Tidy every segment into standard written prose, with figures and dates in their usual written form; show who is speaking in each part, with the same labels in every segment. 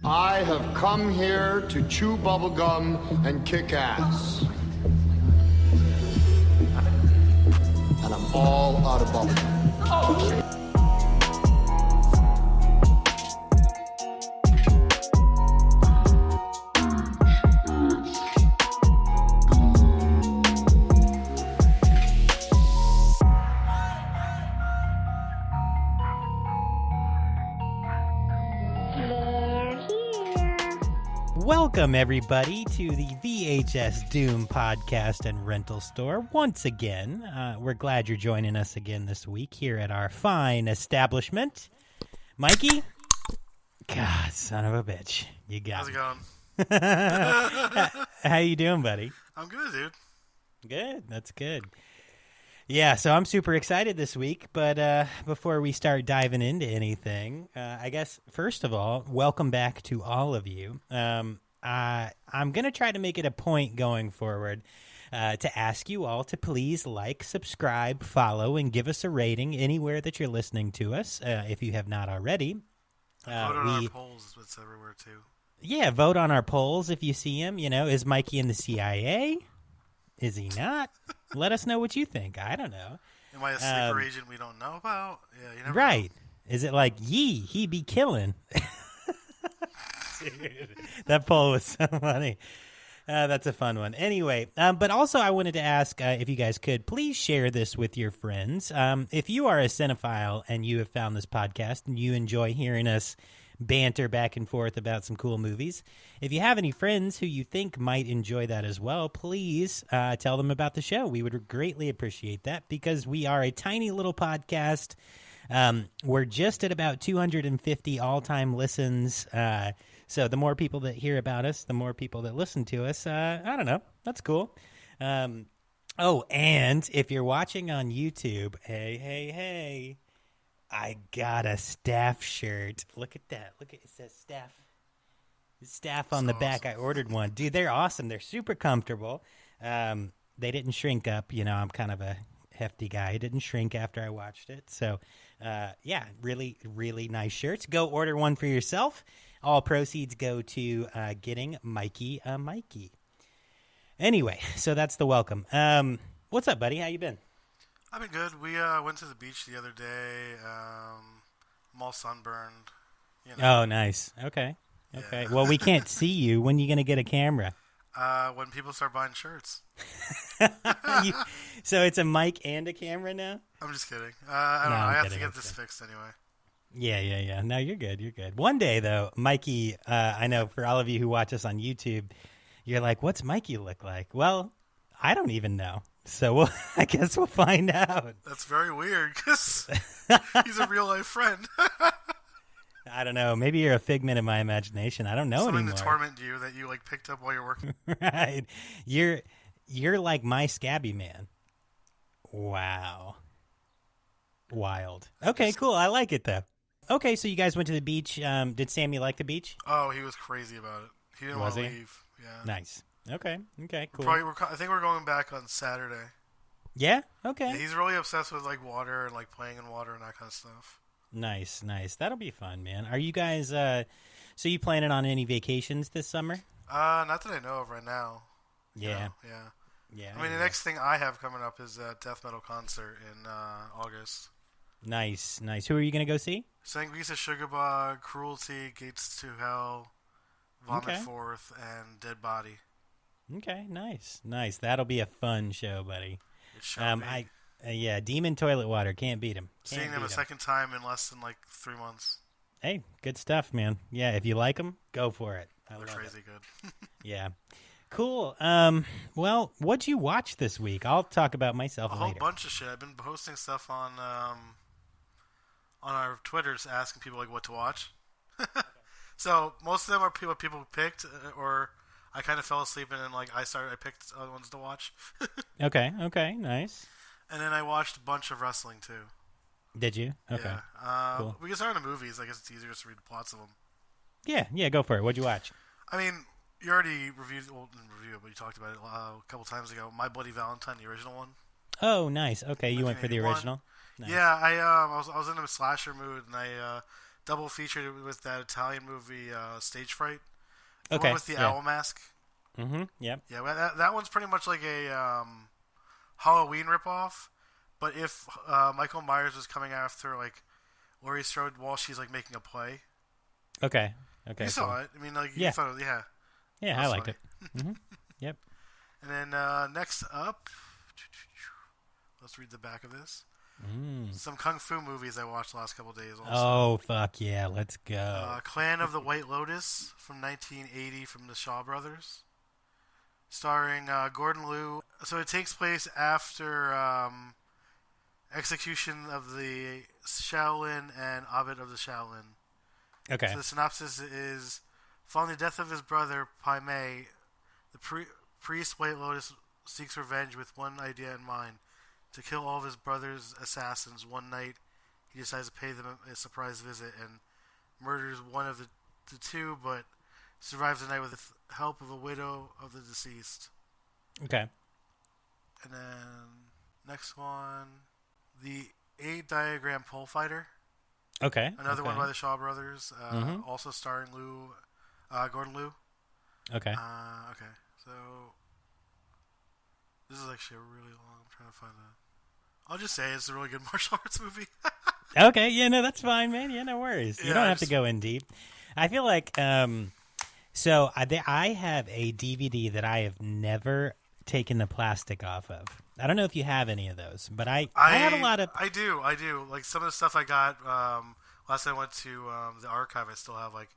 Speaker 1: I have come here to chew bubblegum and kick ass. And I'm all out of bubblegum. Oh.
Speaker 2: Welcome, everybody, to the VHS Doom podcast and rental store. Once again, we're glad you're joining us again this week here at our fine establishment. Mikey? God, son of a bitch. You got
Speaker 3: How's it going?
Speaker 2: How you doing, buddy?
Speaker 3: I'm good, dude.
Speaker 2: Good. That's good. Yeah, so I'm super excited this week, but before we start diving into anything, I guess, first of all, welcome back to all of you. I'm going to try to make it a point going forward to ask you all to please like, subscribe, follow, and give us a rating anywhere that you're listening to us, if you have not already.
Speaker 3: Vote on our polls. It's everywhere, too.
Speaker 2: Yeah, vote on our polls if you see him. You know, is Mikey in the CIA? Is he not? Let us know what you think. I don't know.
Speaker 3: Am I a sleeper agent we don't know about? Yeah, you never
Speaker 2: right.
Speaker 3: know.
Speaker 2: Is it like, he be killing? Dude, that poll was so funny. That's a fun one. Anyway, but also I wanted to ask if you guys could please share this with your friends. If you are a cinephile and you have found this podcast and you enjoy hearing us banter back and forth about some cool movies, if you have any friends who you think might enjoy that as well, please tell them about the show. We would greatly appreciate that because we are a tiny little podcast. We're just at about 250 all-time listens. So the more people that hear about us, the more people that listen to us. I don't know. That's cool. Oh, and if you're watching on YouTube, hey, I got a staff shirt. Look at that. Look at it says staff. Staff on the back. I ordered one. Dude, they're awesome. They're super comfortable. They didn't shrink up. You know, I'm kind of a hefty guy. It didn't shrink after I watched it. So, yeah, really, really nice shirts. Go order one for yourself. All proceeds go to getting Mikey a Mikey. Anyway, so that's the welcome. What's up, buddy? How you been?
Speaker 3: I've been good. We went to the beach the other day. I'm all sunburned. You know.
Speaker 2: Oh, nice. Okay.
Speaker 3: Yeah.
Speaker 2: Well, we can't see you. When are you going to get a camera?
Speaker 3: When people start buying shirts.
Speaker 2: So it's a mic and a camera now?
Speaker 3: I'm just kidding. I don't know. I have to get this fixed anyway.
Speaker 2: Yeah. No, you're good. One day, though, Mikey, I know for all of you who watch us on YouTube, you're like, what's Mikey look like? Well, I don't even know. So I guess we'll find out.
Speaker 3: That's very weird because he's a real-life friend.
Speaker 2: I don't know. Maybe you're a figment of my imagination. I don't know
Speaker 3: Something
Speaker 2: anymore.
Speaker 3: to torment you that you like picked up while you're working.
Speaker 2: Right. You're like my scabby man. Wow. Wild. Okay, cool. I like it, though. Okay, so you guys went to the beach. Did Sammy like the beach?
Speaker 3: Oh, he was crazy about it. He didn't want to leave. Yeah.
Speaker 2: Nice. Okay, cool.
Speaker 3: I think we're going back on Saturday.
Speaker 2: Yeah? Okay.
Speaker 3: Yeah, he's really obsessed with like water and like playing in water and that kind of stuff.
Speaker 2: Nice. That'll be fun, man. Are you guys, so you planning on any vacations this summer?
Speaker 3: Not that I know of right now.
Speaker 2: Yeah.
Speaker 3: Yeah. I mean, the next thing I have coming up is a death metal concert in August.
Speaker 2: Nice. Who are you going to go see?
Speaker 3: Sanguisa Sugarbug, Cruelty, Gates to Hell, Vomit Forth, and Dead Body.
Speaker 2: Okay, nice. That'll be a fun show, buddy.
Speaker 3: It should be.
Speaker 2: Demon Toilet Water, can't beat him.
Speaker 3: Seeing them a second time in less than like 3 months.
Speaker 2: Hey, good stuff, man. Yeah, if you like them, go for it.
Speaker 3: They're crazy good.
Speaker 2: Yeah. Cool. Well, what'd you watch this week? I'll talk about myself later.
Speaker 3: A whole bunch of shit. I've been posting stuff on our Twitters asking people like what to watch. So most of them are what people picked, or I kind of fell asleep and then like I picked other ones to watch.
Speaker 2: Okay, nice.
Speaker 3: And then I watched a bunch of wrestling too.
Speaker 2: Did you? Okay.
Speaker 3: Yeah.
Speaker 2: Cool.
Speaker 3: We can start on the movies. I guess it's easier just to read the plots of them.
Speaker 2: Yeah, go for it. What'd you watch?
Speaker 3: I mean, you already reviewed, but you talked about it a couple times ago. My Bloody Valentine, the original one.
Speaker 2: Oh, nice. Okay, you went for the original. Nice.
Speaker 3: Yeah, I was in a slasher mood, and I double featured with that Italian movie Stage Fright. The
Speaker 2: Okay.
Speaker 3: one with the owl mask.
Speaker 2: Mm-hmm. Yep.
Speaker 3: Yeah, well, that one's pretty much like a Halloween ripoff. But if Michael Myers was coming after like Laurie Strode while she's like making a play.
Speaker 2: Okay. Okay.
Speaker 3: You saw it. I mean, like,
Speaker 2: Yeah.
Speaker 3: you thought, yeah.
Speaker 2: Yeah, I liked it. Mm-hmm. Yep.
Speaker 3: And then next up, let's read the back of this. Some kung fu movies I watched the last couple days. Also.
Speaker 2: Oh, fuck yeah, let's go.
Speaker 3: Clan of the White Lotus from 1980 from the Shaw Brothers, starring Gordon Liu. So it takes place after execution of the Shaolin and Abbot of the Shaolin.
Speaker 2: Okay.
Speaker 3: So the synopsis is, following the death of his brother, Pai Mei, the priest White Lotus seeks revenge with one idea in mind, to kill all of his brother's assassins. One night, he decides to pay them a surprise visit and murders one of the two, but survives the night with the help of a widow of the deceased.
Speaker 2: Okay.
Speaker 3: And then, next one, the 8-Diagram Pole Fighter.
Speaker 2: Okay.
Speaker 3: Another one by the Shaw Brothers, also starring Gordon Liu.
Speaker 2: Okay.
Speaker 3: Okay, so this is actually a really long. I'm trying to find I'll just say it's a really good martial arts movie.
Speaker 2: Okay, yeah, no, that's fine, man. Yeah, no worries. You
Speaker 3: Yeah,
Speaker 2: don't have to go in deep. I feel like, so I have a DVD that I have never taken the plastic off of. I don't know if you have any of those, but I have a lot of.
Speaker 3: I do. Like some of the stuff I got last time I went to the archive. I still have like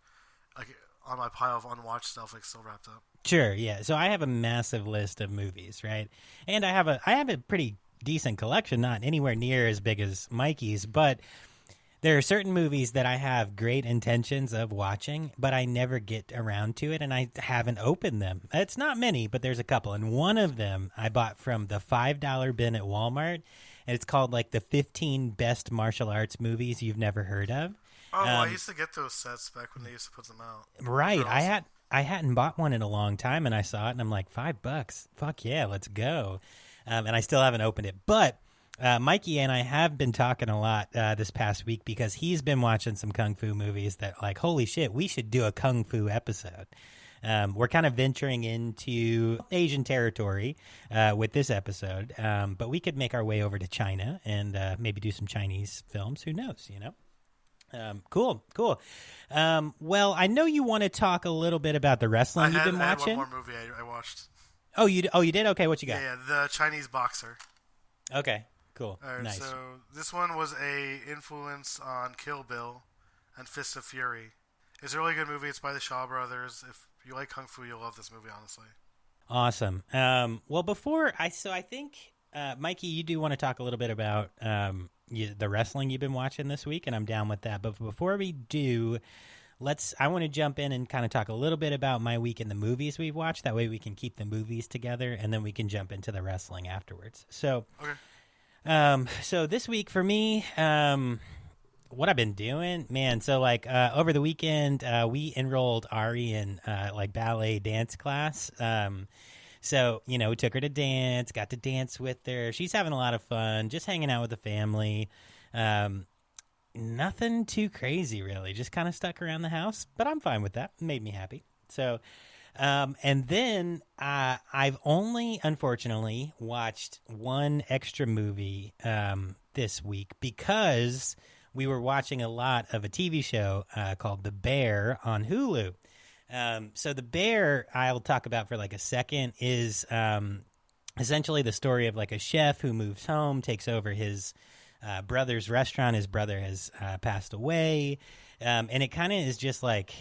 Speaker 3: on my pile of unwatched stuff, like still wrapped up.
Speaker 2: Sure, yeah. So I have a massive list of movies, right? And I have a pretty decent collection, not anywhere near as big as Mikey's, but there are certain movies that I have great intentions of watching, but I never get around to it, and I haven't opened them. It's not many, but there's a couple, and one of them I bought from the $5 bin at Walmart, and it's called like the 15 best martial arts movies you've never heard of.
Speaker 3: Oh, I used to get those sets back when they used to put them out.
Speaker 2: Right, I hadn't bought one in a long time, and I saw it, and I'm like, $5, fuck yeah, let's go. And I still haven't opened it, but Mikey and I have been talking a lot this past week because he's been watching some kung fu movies that, like, holy shit, we should do a kung fu episode. We're kind of venturing into Asian territory with this episode, but we could make our way over to China and maybe do some Chinese films. Who knows, you know? Cool. Well, I know you want to talk a little bit about the wrestling you've been watching.
Speaker 3: I had one more movie I watched.
Speaker 2: Oh, you did? Okay, what you got?
Speaker 3: Yeah, The Chinese Boxer.
Speaker 2: Okay, cool.
Speaker 3: All right,
Speaker 2: Nice.
Speaker 3: so this one was a influence on Kill Bill and Fist of Fury. It's a really good movie. It's by the Shaw Brothers. If you like kung fu, you'll love this movie, honestly.
Speaker 2: Awesome. Well, I think, Mikey, you do want to talk a little bit about the wrestling you've been watching this week, and I'm down with that. But before we do, I want to jump in and kind of talk a little bit about my week in the movies we've watched. That way we can keep the movies together, and then we can jump into the wrestling afterwards. So,
Speaker 3: Okay.
Speaker 2: So this week for me, what I've been doing, man. So like over the weekend, we enrolled Ari in like ballet dance class. So, you know, we took her to dance, got to dance with her. She's having a lot of fun, just hanging out with the family. Nothing too crazy, really. Just kind of stuck around the house, but I'm fine with that. It made me happy. So, and then I've only, unfortunately, watched one extra movie this week because we were watching a lot of a TV show called The Bear on Hulu. So The Bear, I'll talk about for like a second, is essentially the story of like a chef who moves home, takes over his brother's restaurant. His brother has passed away. And it kind of is just like,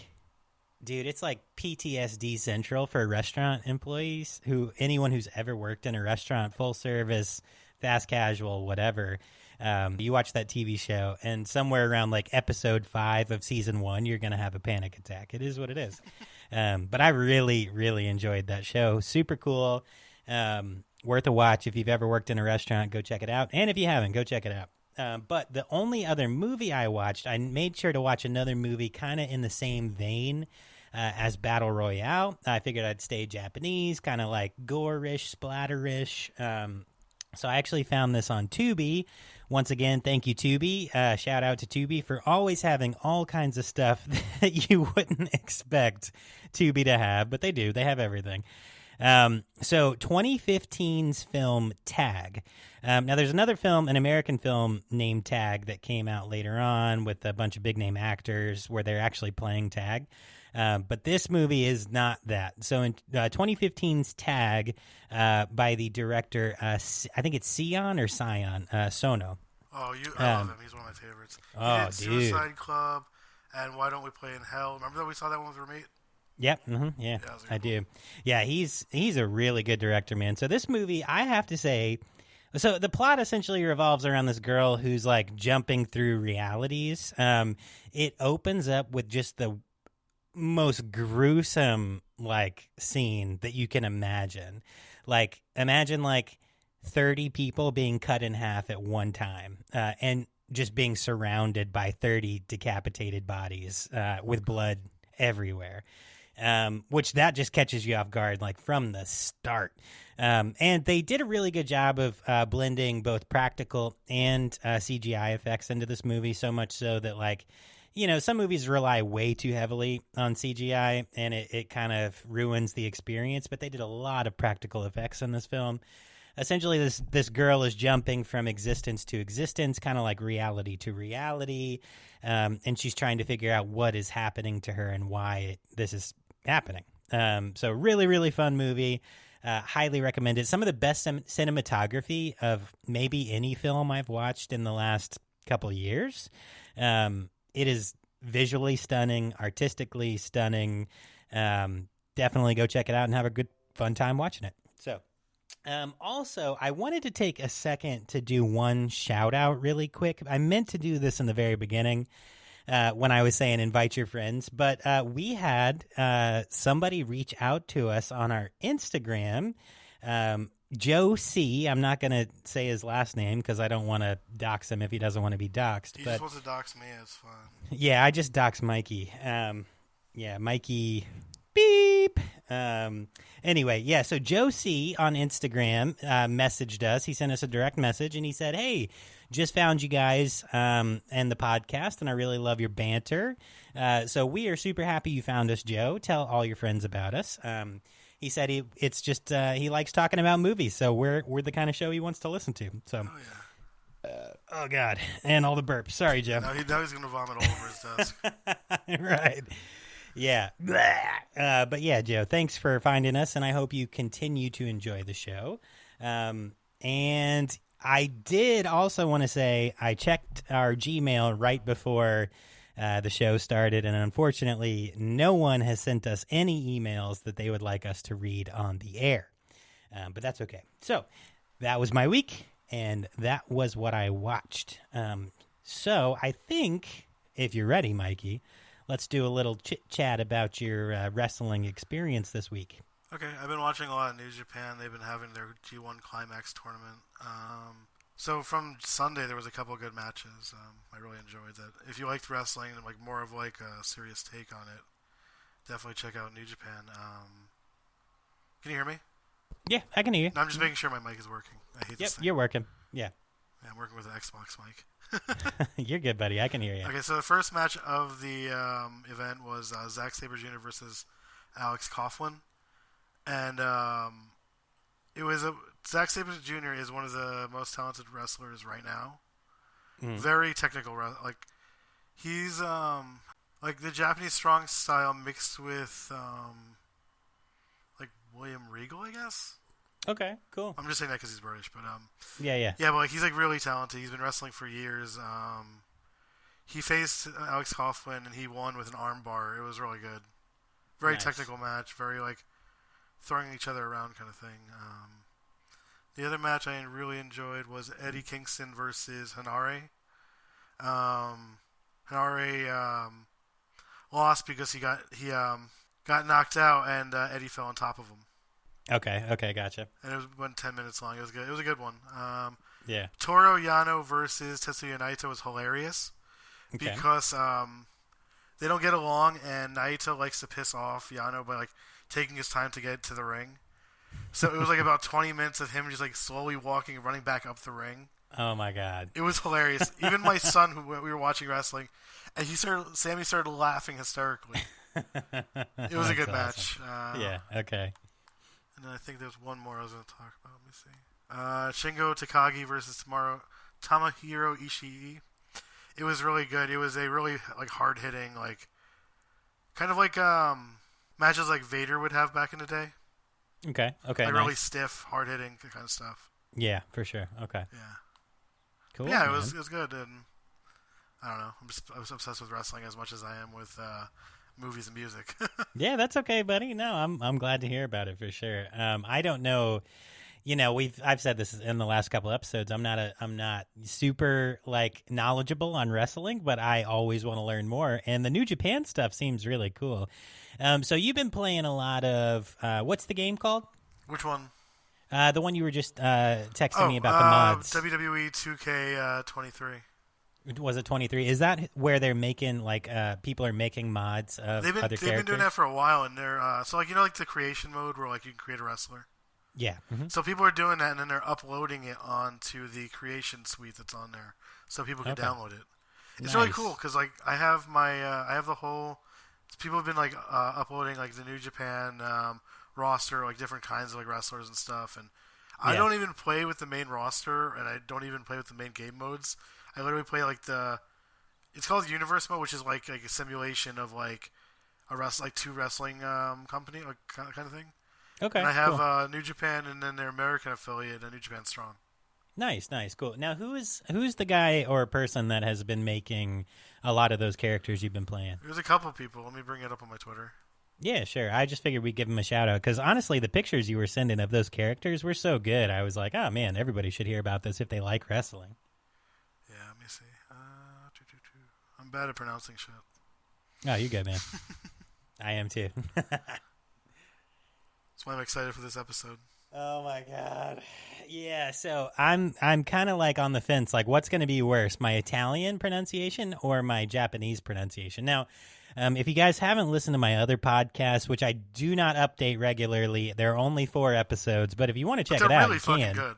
Speaker 2: dude, it's like PTSD central for restaurant employees anyone who's ever worked in a restaurant, full service, fast casual, whatever. You watch that TV show, and somewhere around like episode 5 of season 1, you're going to have a panic attack. It is what it is. But I really, really enjoyed that show. Super cool. Worth a watch. If you've ever worked in a restaurant, go check it out. And if you haven't, go check it out. But the only other movie I watched, I made sure to watch another movie kind of in the same vein as Battle Royale. I figured I'd stay Japanese, kind of like gore-ish, splatter-ish. So I actually found this on Tubi. Once again, thank you, Tubi. Shout out to Tubi for always having all kinds of stuff that you wouldn't expect Tubi to have, but they do. They have everything. So 2015's film Tag. Now there's another film, an American film named Tag, that came out later on with a bunch of big name actors where they're actually playing tag. But this movie is not that. So in 2015's Tag, by the director, I think it's Sion Sono.
Speaker 3: Oh, I love him. He's one of my favorites. He did Suicide Club and Why Don't We Play in Hell. Remember that we saw that one with Ramit?
Speaker 2: Yep. Yeah, I do. Yeah, he's a really good director, man. So this movie, I have to say, so the plot essentially revolves around this girl who's like jumping through realities. It opens up with just the most gruesome like scene that you can imagine. Like imagine like 30 people being cut in half at one time, and just being surrounded by 30 decapitated bodies with blood everywhere. Which that just catches you off guard, like from the start. And they did a really good job of blending both practical and CGI effects into this movie, so much so that, like, you know, some movies rely way too heavily on CGI, and it kind of ruins the experience, but they did a lot of practical effects in this film. Essentially, this girl is jumping from existence to existence, kind of like reality to reality, and she's trying to figure out what is happening to her and why this is happening. So really, really fun movie. Highly recommend it. Some of the best cinematography of maybe any film I've watched in the last couple years. It is visually stunning, artistically stunning. Definitely go check it out and have a good, fun time watching it. So, also, I wanted to take a second to do one shout out really quick. I meant to do this in the very beginning, when I was saying invite your friends, but we had somebody reach out to us on our Instagram. Joe C. I'm not going to say his last name because I don't want to dox him if he doesn't want to be doxed.
Speaker 3: He just wants to dox me. It's fine.
Speaker 2: Yeah, I just doxed Mikey. Mikey beep. Anyway, yeah, so Joe C. on Instagram messaged us. He sent us a direct message, and he said, hey, just found you guys and the podcast, and I really love your banter. So we are super happy you found us, Joe. Tell all your friends about us. He said he likes talking about movies, so we're the kind of show he wants to listen to. So, oh God, and all the burps. Sorry, Joe.
Speaker 3: Now he's going to vomit all over his desk.
Speaker 2: Right. Yeah. But yeah, Joe, thanks for finding us, and I hope you continue to enjoy the show. And I did also want to say I checked our Gmail right before the show started, and unfortunately, no one has sent us any emails that they would like us to read on the air. But that's okay. So that was my week, and that was what I watched. So I think, if you're ready, Mikey, let's do a little chit-chat about your wrestling experience this week.
Speaker 3: Okay, I've been watching a lot of New Japan. They've been having their G1 Climax tournament. So from Sunday, there was a couple of good matches. I really enjoyed that. If you liked wrestling and like more of like a serious take on it, definitely check out New Japan. Can you hear me?
Speaker 2: Yeah, I can hear you.
Speaker 3: No, I'm just making sure my mic is working. I hate this thing.
Speaker 2: You're working. Yeah,
Speaker 3: I'm working with an Xbox mic.
Speaker 2: You're good, buddy. I can hear you.
Speaker 3: Okay, so the first match of the event was Zack Sabre Jr. versus Alex Coughlin. And it was Zack Sabre Jr. is one of the most talented wrestlers right now. Mm. Very technical, like he's like the Japanese strong style mixed with like William Regal, I guess.
Speaker 2: Okay, cool.
Speaker 3: I'm just saying that because he's British, but
Speaker 2: yeah,
Speaker 3: but like he's like really talented. He's been wrestling for years. He faced Alex Coughlin and he won with an armbar. It was really good. Very technical match. Very like throwing each other around kind of thing. The other match I really enjoyed was Eddie Kingston versus Hanare. Hanare lost because he got knocked out and Eddie fell on top of him.
Speaker 2: Okay, gotcha.
Speaker 3: And it went 10 minutes long. It was good. It was a good one.
Speaker 2: Yeah.
Speaker 3: Toru Yano versus Tetsuya Naito was hilarious because they don't get along, and Naito likes to piss off Yano by like taking his time to get to the ring. So it was like about 20 minutes of him just like slowly walking and running back up the ring.
Speaker 2: Oh my god.
Speaker 3: It was hilarious. Even my son, who we were watching wrestling, and Sammy started laughing hysterically. It was a good match.
Speaker 2: Yeah. Okay.
Speaker 3: And then I think there's one more I was going to talk about. Let me see. Shingo Takagi versus Tomohiro Ishii. It was really good. It was a really like hard hitting, like kind of like matches like Vader would have back in the day.
Speaker 2: Okay.
Speaker 3: Like
Speaker 2: nice.
Speaker 3: really stiff, hard hitting kind of stuff.
Speaker 2: Yeah, for sure. Okay.
Speaker 3: Yeah.
Speaker 2: Cool.
Speaker 3: Yeah,
Speaker 2: man.
Speaker 3: it was good, and I don't know. I was obsessed with wrestling as much as I am with movies and music.
Speaker 2: Yeah, that's okay, buddy. No, I'm glad to hear about it for sure. I don't know. You know, I've said this in the last couple episodes. I'm not super like knowledgeable on wrestling, but I always want to learn more. And the New Japan stuff seems really cool. So you've been playing a lot of what's the game called?
Speaker 3: Which one?
Speaker 2: The one you were just texting me about the mods.
Speaker 3: WWE 2K23.
Speaker 2: Was it 23? Is that where they're making like people are making mods of other characters?
Speaker 3: They've been doing that for a while, and they're so like like the creation mode where like you can create a wrestler.
Speaker 2: Yeah. Mm-hmm.
Speaker 3: So people are doing that, and then they're uploading it onto the creation suite that's on there, so people can download it. It's really cool because like I have the whole. People have been like uploading like the New Japan roster, like different kinds of like wrestlers and stuff, and I don't even play with the main roster, and I don't even play with the main game modes. I literally play like it's called Universe mode, which is like a simulation of like two wrestling company like kind of thing.
Speaker 2: Okay.
Speaker 3: And I have New Japan and then their American affiliate, New Japan Strong.
Speaker 2: Nice, cool. Now, who's the guy or person that has been making a lot of those characters you've been playing?
Speaker 3: There's a couple people. Let me bring it up on my Twitter.
Speaker 2: Yeah, sure. I just figured we'd give him a shout out because honestly, the pictures you were sending of those characters were so good. I was like, oh man, everybody should hear about this if they like wrestling.
Speaker 3: Yeah, let me see. I'm bad at pronouncing shit.
Speaker 2: Oh, you good, man. I am too.
Speaker 3: That's why I'm excited for this episode.
Speaker 2: Oh my god. Yeah, so I'm kind of like on the fence, like what's going to be worse, my Italian pronunciation or my Japanese pronunciation? Now, if you guys haven't listened to my other podcasts, which I do not update regularly, there are only 4 episodes, but if you want to check it out,
Speaker 3: really
Speaker 2: you can.
Speaker 3: Good.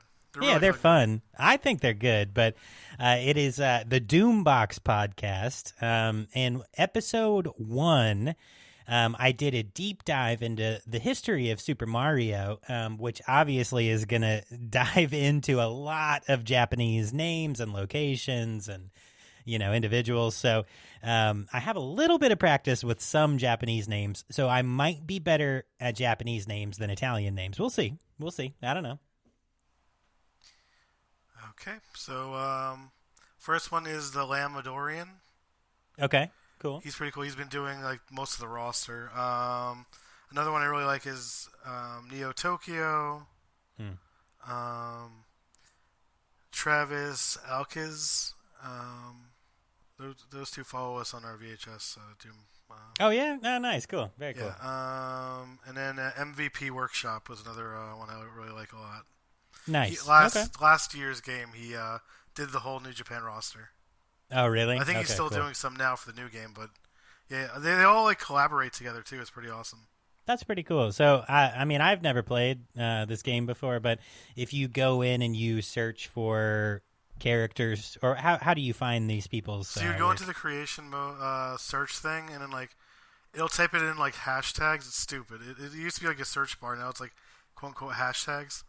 Speaker 2: They're fun. I think they're good, but it is the Doombox podcast, and episode 1. I did a deep dive into the history of Super Mario, which obviously is going to dive into a lot of Japanese names and locations and, individuals. So I have a little bit of practice with some Japanese names, so I might be better at Japanese names than Italian names. We'll see. I don't know.
Speaker 3: Okay, so first one is the Lamadorian.
Speaker 2: Okay. Cool.
Speaker 3: He's pretty cool. He's been doing like most of the roster. Another one I really like is Neo Tokyo. Travis Alkiz. Those two follow us on our VHS Doom.
Speaker 2: Oh yeah, nice, cool, very cool.
Speaker 3: Yeah. And then MVP Workshop was another one I really like a lot.
Speaker 2: Nice.
Speaker 3: Last year's game, he did the whole New Japan roster.
Speaker 2: Oh, really?
Speaker 3: I think he's still doing some now for the new game, but yeah, they all like collaborate together too. It's pretty awesome.
Speaker 2: That's pretty cool. So, I mean, I've never played this game before, but if you go in and you search for characters, or how do you find these people's?
Speaker 3: So you go into the creation search thing, and then like it'll type it in like hashtags. It's stupid. It used to be like a search bar. Now it's like quote unquote hashtags,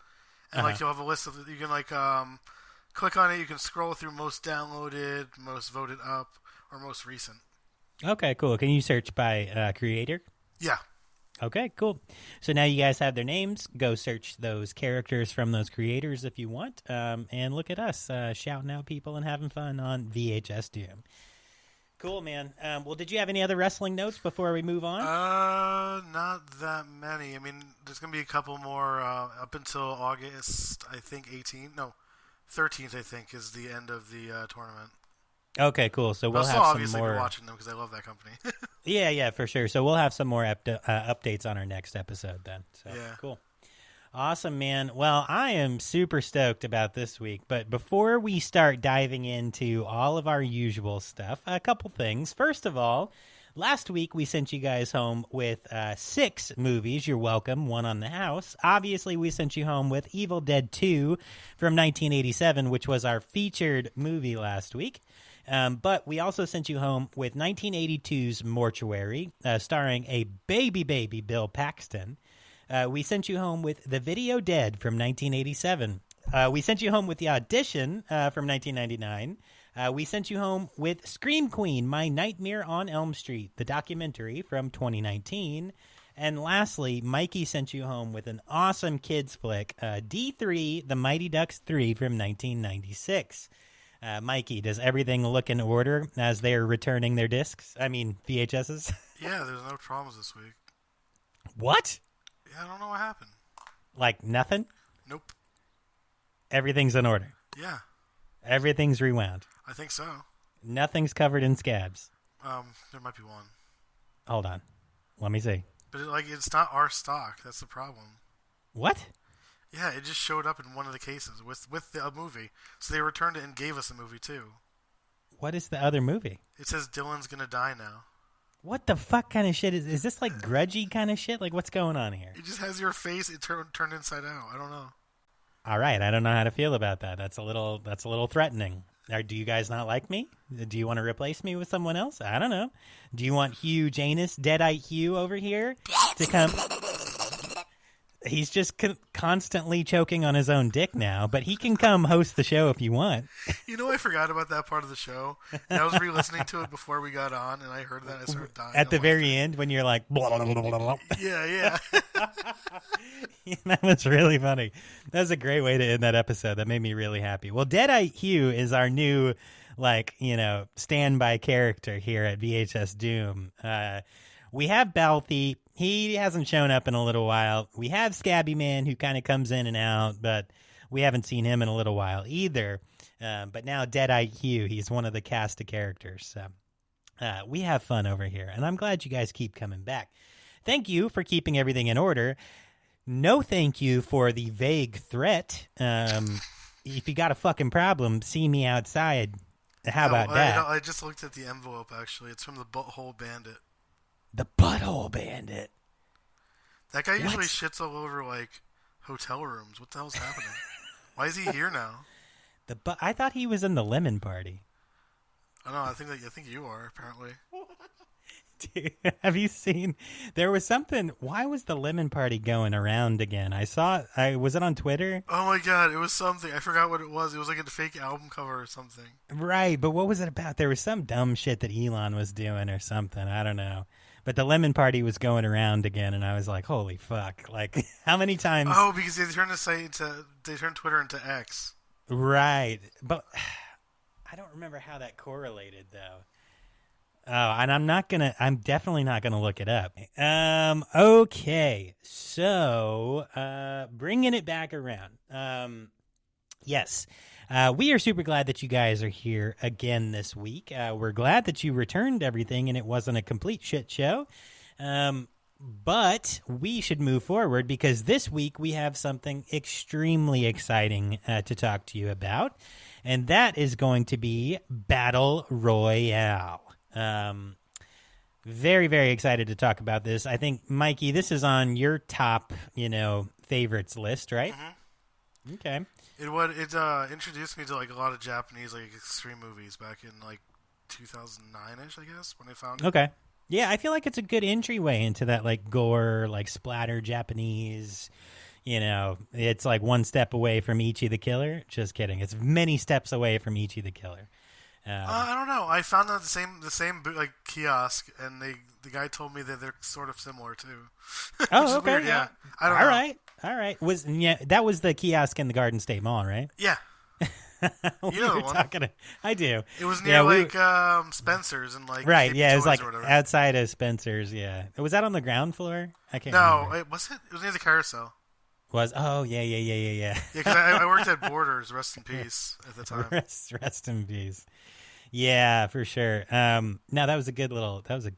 Speaker 3: and like you'll have a list of you can like click on it. You can scroll through most downloaded, most voted up, or most recent.
Speaker 2: Okay, cool. Can you search by creator?
Speaker 3: Yeah.
Speaker 2: Okay, cool. So now you guys have their names. Go search those characters from those creators if you want. And look at us shouting out people and having fun on VHS Doom. Cool, man. Well, did you have any other wrestling notes before we move on?
Speaker 3: Not that many. I mean, there's going to be a couple more up until August, I think 13th, I think, is the end of the tournament.
Speaker 2: Okay, cool. So we'll have some
Speaker 3: obviously
Speaker 2: more.
Speaker 3: Be watching them because I love that company.
Speaker 2: Yeah, for sure. So we'll have some more updates on our next episode then. So,
Speaker 3: yeah.
Speaker 2: Cool. Awesome, man. Well, I am super stoked about this week. But before we start diving into all of our usual stuff, a couple things. First of all, Last week, we sent you guys home with 6 movies. You're welcome. One on the house. Obviously, we sent you home with Evil Dead 2 from 1987, which was our featured movie last week. But we also sent you home with 1982's Mortuary, starring a baby Bill Paxton. We sent you home with The Video Dead from 1987. We sent you home with The Audition from 1999. We sent you home with Scream Queen, My Nightmare on Elm Street, the documentary from 2019. And lastly, Mikey sent you home with an awesome kids flick, D3, The Mighty Ducks 3 from 1996. Mikey, does everything look in order as they are returning their discs? I mean, VHSs?
Speaker 3: Yeah, there's no traumas this week.
Speaker 2: What?
Speaker 3: Yeah, I don't know what happened.
Speaker 2: Like nothing?
Speaker 3: Nope.
Speaker 2: Everything's in order.
Speaker 3: Yeah.
Speaker 2: Everything's rewound.
Speaker 3: I think so.
Speaker 2: Nothing's covered in scabs.
Speaker 3: There might be one.
Speaker 2: Hold on. Let me see.
Speaker 3: But it's not our stock. That's the problem.
Speaker 2: What?
Speaker 3: Yeah, it just showed up in one of the cases with the movie. So they returned it and gave us a movie too.
Speaker 2: What is the other movie?
Speaker 3: It says Dylan's gonna die now.
Speaker 2: What the fuck kind of shit is this? Like grudgy kind of shit? Like what's going on here?
Speaker 3: It just has your face. It turned inside out. I don't know.
Speaker 2: All right, I don't know how to feel about that. That's a little threatening. Do you guys not like me? Do you want to replace me with someone else? I don't know. Do you want Hugh Janus, Deadite Hugh over here to come? He's just constantly choking on his own dick now, but he can come host the show if you want.
Speaker 3: You know, I forgot about that part of the show. And I was re-listening to it before we got on, and I heard that. I started dying.
Speaker 2: At the very end, when you're like, blah, blah, blah, blah, blah.
Speaker 3: Yeah.
Speaker 2: That was really funny. That was a great way to end that episode. That made me really happy. Well, Deadite Hugh is our new, standby character here at VHS Doom. We have Balthy. He hasn't shown up in a little while. We have Scabby Man, who kind of comes in and out, but we haven't seen him in a little while either. But now Deadite Hugh, he's one of the cast of characters. So we have fun over here, and I'm glad you guys keep coming back. Thank you for keeping everything in order. No thank you for the vague threat. If you got a fucking problem, see me outside. How about that?
Speaker 3: I just looked at the envelope, actually. It's from the Butthole Bandit.
Speaker 2: The Butthole Bandit.
Speaker 3: That guy usually shits all over, hotel rooms. What the hell's happening? Why is he here now?
Speaker 2: I thought he was in the Lemon Party.
Speaker 3: I don't know. I think you are, apparently.
Speaker 2: Dude, have you seen? There was something. Why was the Lemon Party going around again? Was it on Twitter?
Speaker 3: Oh my god, it was something. I forgot what it was. It was like a fake album cover or something.
Speaker 2: Right, but what was it about? There was some dumb shit that Elon was doing or something. I don't know. But the Lemon Party was going around again, and I was like, holy fuck. Like, how many times?
Speaker 3: Oh, because they turned Twitter into X.
Speaker 2: Right. But I don't remember how that correlated, though. Oh, and I'm definitely not gonna look it up. Okay. So, bringing it back around. Yes. We are super glad that you guys are here again this week. We're glad that you returned everything and it wasn't a complete shit show. But we should move forward because this week we have something extremely exciting to talk to you about. And that is going to be Battle Royale. Very, very excited to talk about this. I think, Mikey, this is on your top, favorites list, right? Mm-hmm. Okay.
Speaker 3: It introduced me to a lot of Japanese extreme movies back in 2009ish, I guess, when I found it.
Speaker 2: Okay. Yeah, I feel like it's a good entryway into that gore, splatter Japanese. It's one step away from Ichi the Killer. Just kidding. It's many steps away from Ichi the Killer.
Speaker 3: I don't know. I found out the same kiosk, and the guy told me that they're sort of similar too.
Speaker 2: Oh, okay.
Speaker 3: Weird, yeah. I don't know.
Speaker 2: All right. That was the kiosk in the Garden State Mall, right?
Speaker 3: Yeah. You know the one.
Speaker 2: I do.
Speaker 3: It was near Spencer's and
Speaker 2: right.
Speaker 3: JP
Speaker 2: Yeah, it was
Speaker 3: Toys
Speaker 2: outside of Spencer's. Yeah. Was that on the ground floor? I can't.
Speaker 3: No,
Speaker 2: remember.
Speaker 3: it was near the carousel.
Speaker 2: Oh yeah.
Speaker 3: Yeah, because I worked at Borders. Rest in peace at the time.
Speaker 2: Rest in peace. Yeah, for sure. No, that was a good little kiosk.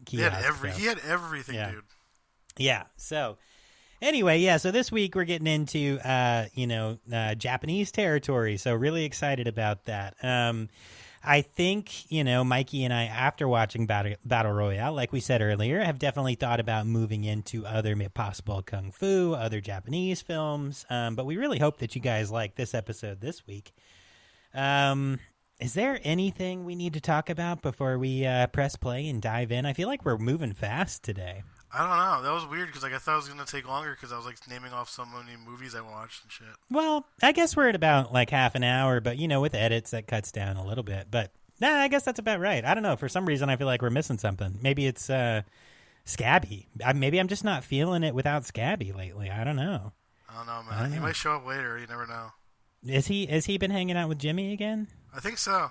Speaker 3: He had everything,
Speaker 2: yeah.
Speaker 3: Dude.
Speaker 2: Yeah. So anyway, so this week we're getting into Japanese territory. So really excited about that. I think, Mikey and I, after watching Battle Royale, like we said earlier, have definitely thought about moving into other possible kung fu, other Japanese films. But we really hope that you guys like this episode this week. Is there anything we need to talk about before we press play and dive in? I feel like we're moving fast today.
Speaker 3: I don't know. That was weird because I thought it was going to take longer because I was naming off so many movies I watched and shit.
Speaker 2: Well, I guess we're at about half an hour, but with edits that cuts down a little bit. But I guess that's about right. I don't know. For some reason, I feel like we're missing something. Maybe it's Scabby. Maybe I'm just not feeling it without Scabby lately. I don't know.
Speaker 3: I don't know, man. He might show up later. You never know.
Speaker 2: Has he been hanging out with Jimmy again?
Speaker 3: I think so.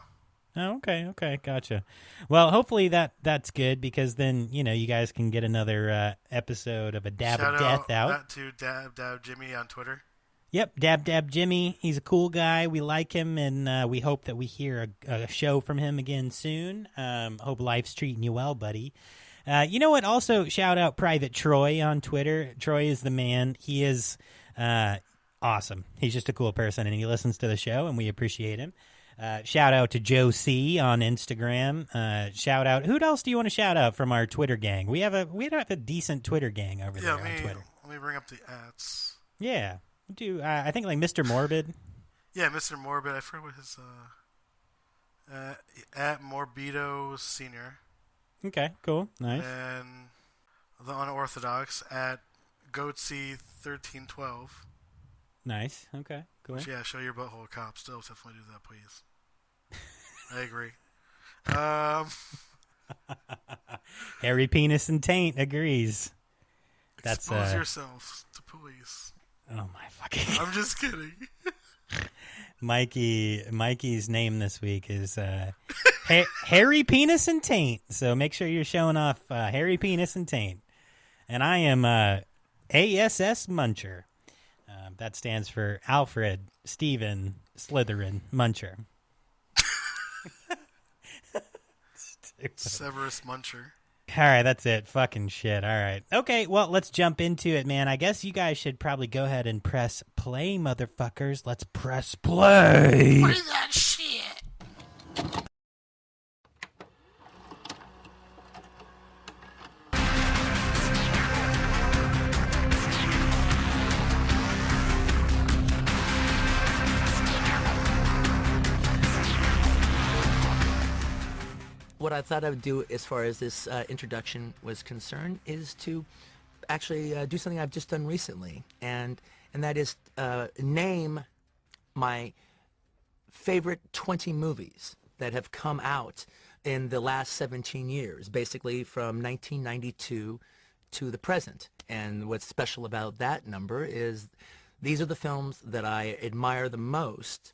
Speaker 2: Oh, okay, gotcha. Well, hopefully that's good because then you guys can get another episode of a Dab of Death out.
Speaker 3: To Dab Jimmy on Twitter.
Speaker 2: Yep, Dab Jimmy. He's a cool guy. We like him, and we hope that we hear a show from him again soon. Hope life's treating you well, buddy. You know what? Also, shout out Private Troy on Twitter. Troy is the man. He is awesome. He's just a cool person, and he listens to the show, and we appreciate him. Shout out to Joe C on Instagram. Shout out. Who else do you want to shout out from our Twitter gang? We have a decent Twitter gang over there on Twitter.
Speaker 3: Let me bring up the ats.
Speaker 2: Yeah, do I think Mr. Morbid?
Speaker 3: Yeah, Mr. Morbid. I forget what his at Morbido Senior.
Speaker 2: Okay, cool, nice.
Speaker 3: And the Unorthodox at Goatsy1312.
Speaker 2: Nice. Okay, cool.
Speaker 3: Which, show your butthole, cop. Still, definitely do that, please. I agree.
Speaker 2: Hairy Penis and Taint agrees.
Speaker 3: Expose yourself to police.
Speaker 2: Oh my fucking!
Speaker 3: I'm just kidding.
Speaker 2: Mikey's name this week is Hairy Penis and Taint. So make sure you're showing off Hairy Penis and Taint. And I am ASS Muncher. That stands for Alfred Stephen Slytherin Muncher.
Speaker 3: Severus Muncher.
Speaker 2: All right, that's it. Fucking shit. All right. Okay, well, let's jump into it, man. I guess you guys should probably go ahead and press play, motherfuckers. Let's press play.
Speaker 3: Play that shit.
Speaker 4: What I thought I would do as far as this introduction was concerned is to actually do something I've just done recently, and that is name my favorite 20 movies that have come out in the last 17 years, basically from 1992 to the present. And what's special about that number is these are the films that I admire the most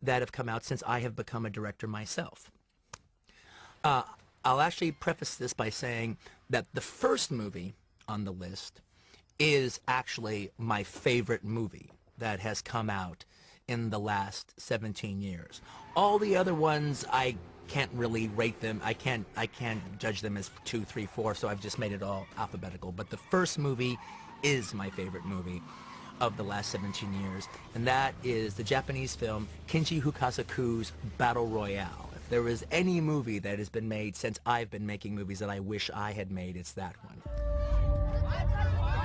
Speaker 4: that have come out since I have become a director myself. I'll actually preface this by saying that the first movie on the list is actually my favorite movie that has come out in the last 17 years. All the other ones, I can't really rate them. I can't judge them as 2, 3, 4, so I've just made it all alphabetical. But the first movie is my favorite movie of the last 17 years, and that is the Japanese film Kenji Fukasaku's Battle Royale. If there is any movie that has been made since I've been making movies that I wish I had made, it's that one.
Speaker 1: Battle Royale.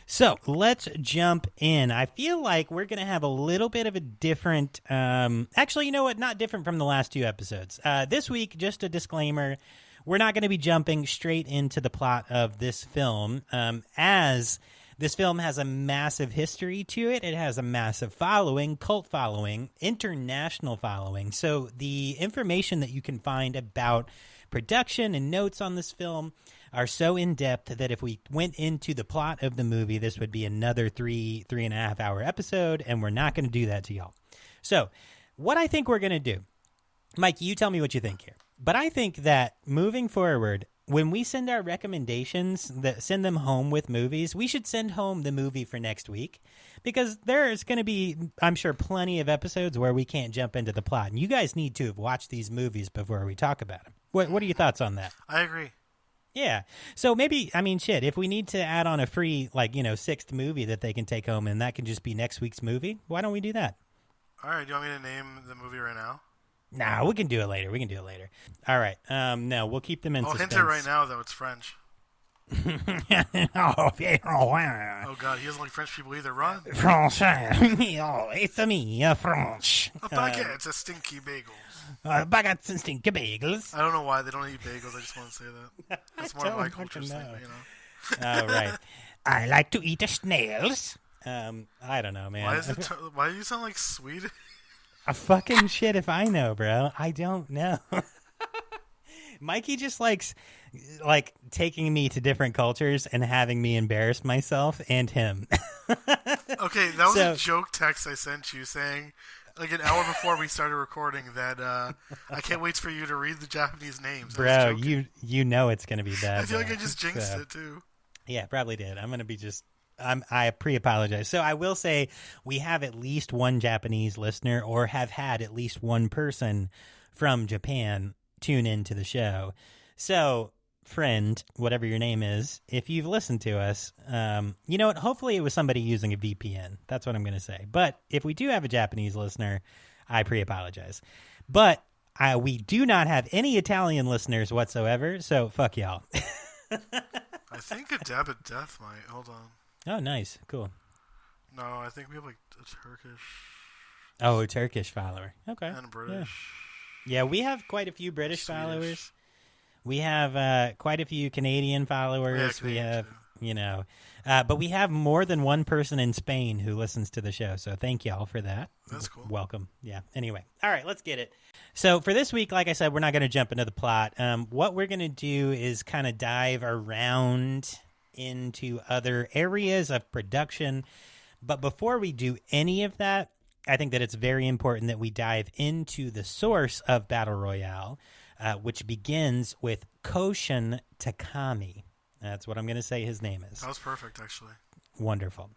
Speaker 2: So let's jump in. I feel like we're going to have a little bit of a different, actually, you know what? Not different from the last two episodes. This week, just a disclaimer, we're not going to be jumping straight into the plot of this film, as this film has a massive history to it. It has a massive following, cult following, international following. So the information that you can find about production and notes on this film are so in-depth that if we went into the plot of the movie, this would be another 3.5 hour episode, and we're not going to do that to y'all. So what I think we're going to do, Mike, you tell me what you think here. But I think that moving forward, when we send our recommendations, send them home with movies, we should send home the movie for next week, because there's going to be, I'm sure, plenty of episodes where we can't jump into the plot. And you guys need to have watched these movies before we talk about them. What are your thoughts on that?
Speaker 3: I agree.
Speaker 2: Yeah. So maybe, I mean, shit, if we need to add on a free, sixth movie that they can take home and that can just be next week's movie, why don't we do that?
Speaker 3: All right. Do you want me to name the movie right now?
Speaker 2: Nah, we can do it later. All right. No, we'll keep them in suspense.
Speaker 3: I'll hint it right now, though. It's French.
Speaker 2: Oh,
Speaker 3: Oh, God. He doesn't like French people either. Run.
Speaker 2: Français. Oh, it's me, French.
Speaker 3: A baguette's a stinky bagel.
Speaker 2: Baguettes and stinky bagels.
Speaker 3: I don't know why they don't eat bagels. I just want to say that. That's more of my culture's thing,
Speaker 2: All right. I like to eat the snails. I don't know, man.
Speaker 3: Why do you sound like Swedish?
Speaker 2: A fucking shit if I know, bro. I don't know. Mikey just likes taking me to different cultures and having me embarrass myself and him.
Speaker 3: Okay, that was a joke text I sent you saying, like an hour before we started recording, that I can't wait for you to read the Japanese names.
Speaker 2: Bro, you know it's going to be bad.
Speaker 3: I feel like I just jinxed it, too.
Speaker 2: Yeah, probably did. I'm going to be I pre-apologize. So I will say we have at least one Japanese listener, or have had at least one person from Japan tune into the show. So, friend, whatever your name is, if you've listened to us, you know what? Hopefully it was somebody using a VPN. That's what I'm going to say. But if we do have a Japanese listener, I pre-apologize. But we do not have any Italian listeners whatsoever, so fuck y'all.
Speaker 3: I think a Dab at Death might. Hold on.
Speaker 2: Oh, nice. Cool.
Speaker 3: No, I think we have like a Turkish.
Speaker 2: Oh, a Turkish follower. Okay.
Speaker 3: And British.
Speaker 2: Yeah, we have quite a few British
Speaker 3: Swedish.
Speaker 2: followers. We have quite a few Canadian followers.
Speaker 3: Yeah,
Speaker 2: we have,
Speaker 3: too.
Speaker 2: But we have more than one person in Spain who listens to the show. So thank y'all for that.
Speaker 3: That's cool.
Speaker 2: Welcome. Yeah. Anyway. All right, let's get it. So for this week, like I said, we're not going to jump into the plot. What we're going to do is kind of dive around into other areas of production. But before we do any of that, I think that it's very important that we dive into the source of Battle Royale, which begins with Koshin Takami. That's what I'm going to say his name is.
Speaker 3: That was perfect, actually.
Speaker 2: Wonderful.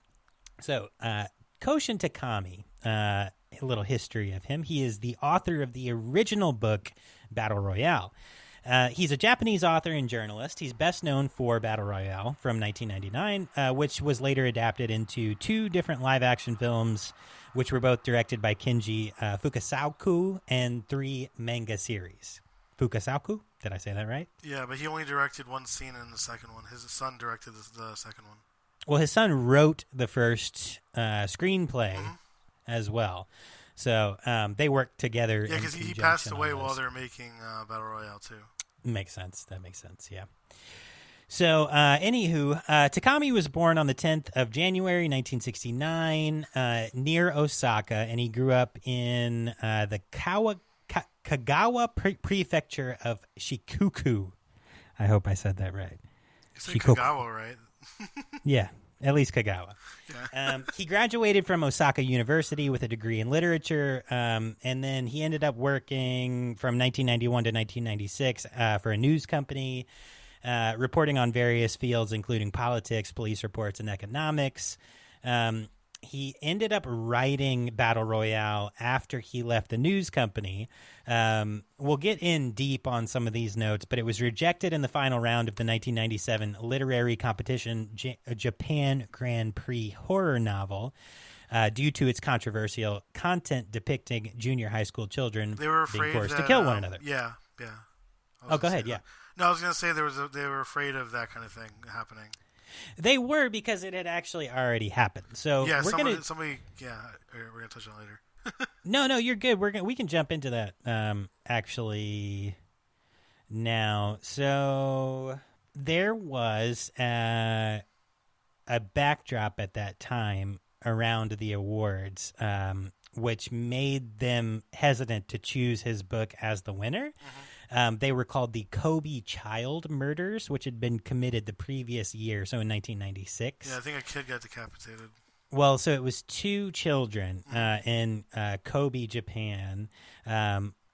Speaker 2: So, Koshin Takami, a little history of him. He is the author of the original book, Battle Royale. He's a Japanese author and journalist. He's best known for Battle Royale from 1999, which was later adapted into 2 different live-action films, which were both directed by Kenji Fukasaku, and 3 manga series. Fukasaku? Did I say that right?
Speaker 3: Yeah, but he only directed one scene in the second one. His son directed the second one.
Speaker 2: Well, his son wrote the first screenplay as well. So they worked together.
Speaker 3: Yeah, because he passed away while they were making Battle Royale, too.
Speaker 2: Makes sense. That makes sense, yeah. So, anywho, Takami was born on the 10th of January, 1969, near Osaka, and he grew up in the Kagawa Prefecture of Shikoku. I hope I said that right.
Speaker 3: You said Kagawa, right?
Speaker 2: Yeah, at least Kagawa.
Speaker 3: Yeah.
Speaker 2: He graduated from Osaka University with a degree in literature, and then he ended up working from 1991 to 1996 for a news company, reporting on various fields, including politics, police reports, and economics. He ended up writing Battle Royale after he left the news company. We'll get in deep on some of these notes, but it was rejected in the final round of the 1997 literary competition Japan Grand Prix horror novel due to its controversial content depicting junior high school children being forced to kill one another.
Speaker 3: Yeah.
Speaker 2: Oh, go ahead, yeah.
Speaker 3: No, I was going to say they were afraid of that kind of thing happening.
Speaker 2: They were, because it had actually already happened. So
Speaker 3: yeah,
Speaker 2: we're gonna
Speaker 3: touch on it later.
Speaker 2: No, you're good. We can jump into that actually now. So there was a backdrop at that time around the awards, which made them hesitant to choose his book as the winner. Mm-hmm. They were called the Kobe child murders, which had been committed the previous year, so in 1996.
Speaker 3: Yeah, I think a kid got decapitated.
Speaker 2: Well, so it was 2 children in Kobe, Japan.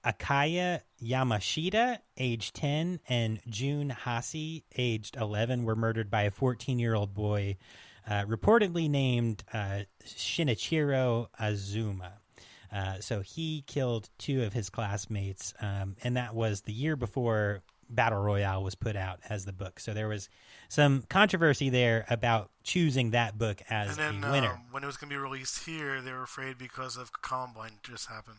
Speaker 2: Akaya Yamashita, age 10, and Jun Hasi, aged 11, were murdered by a 14-year-old boy reportedly named Shinichiro Azuma. So he killed 2 of his classmates, and that was the year before Battle Royale was put out as the book. So there was some controversy there about choosing that book as a winner.
Speaker 3: When it was going to be released here, they were afraid because of Columbine just happened.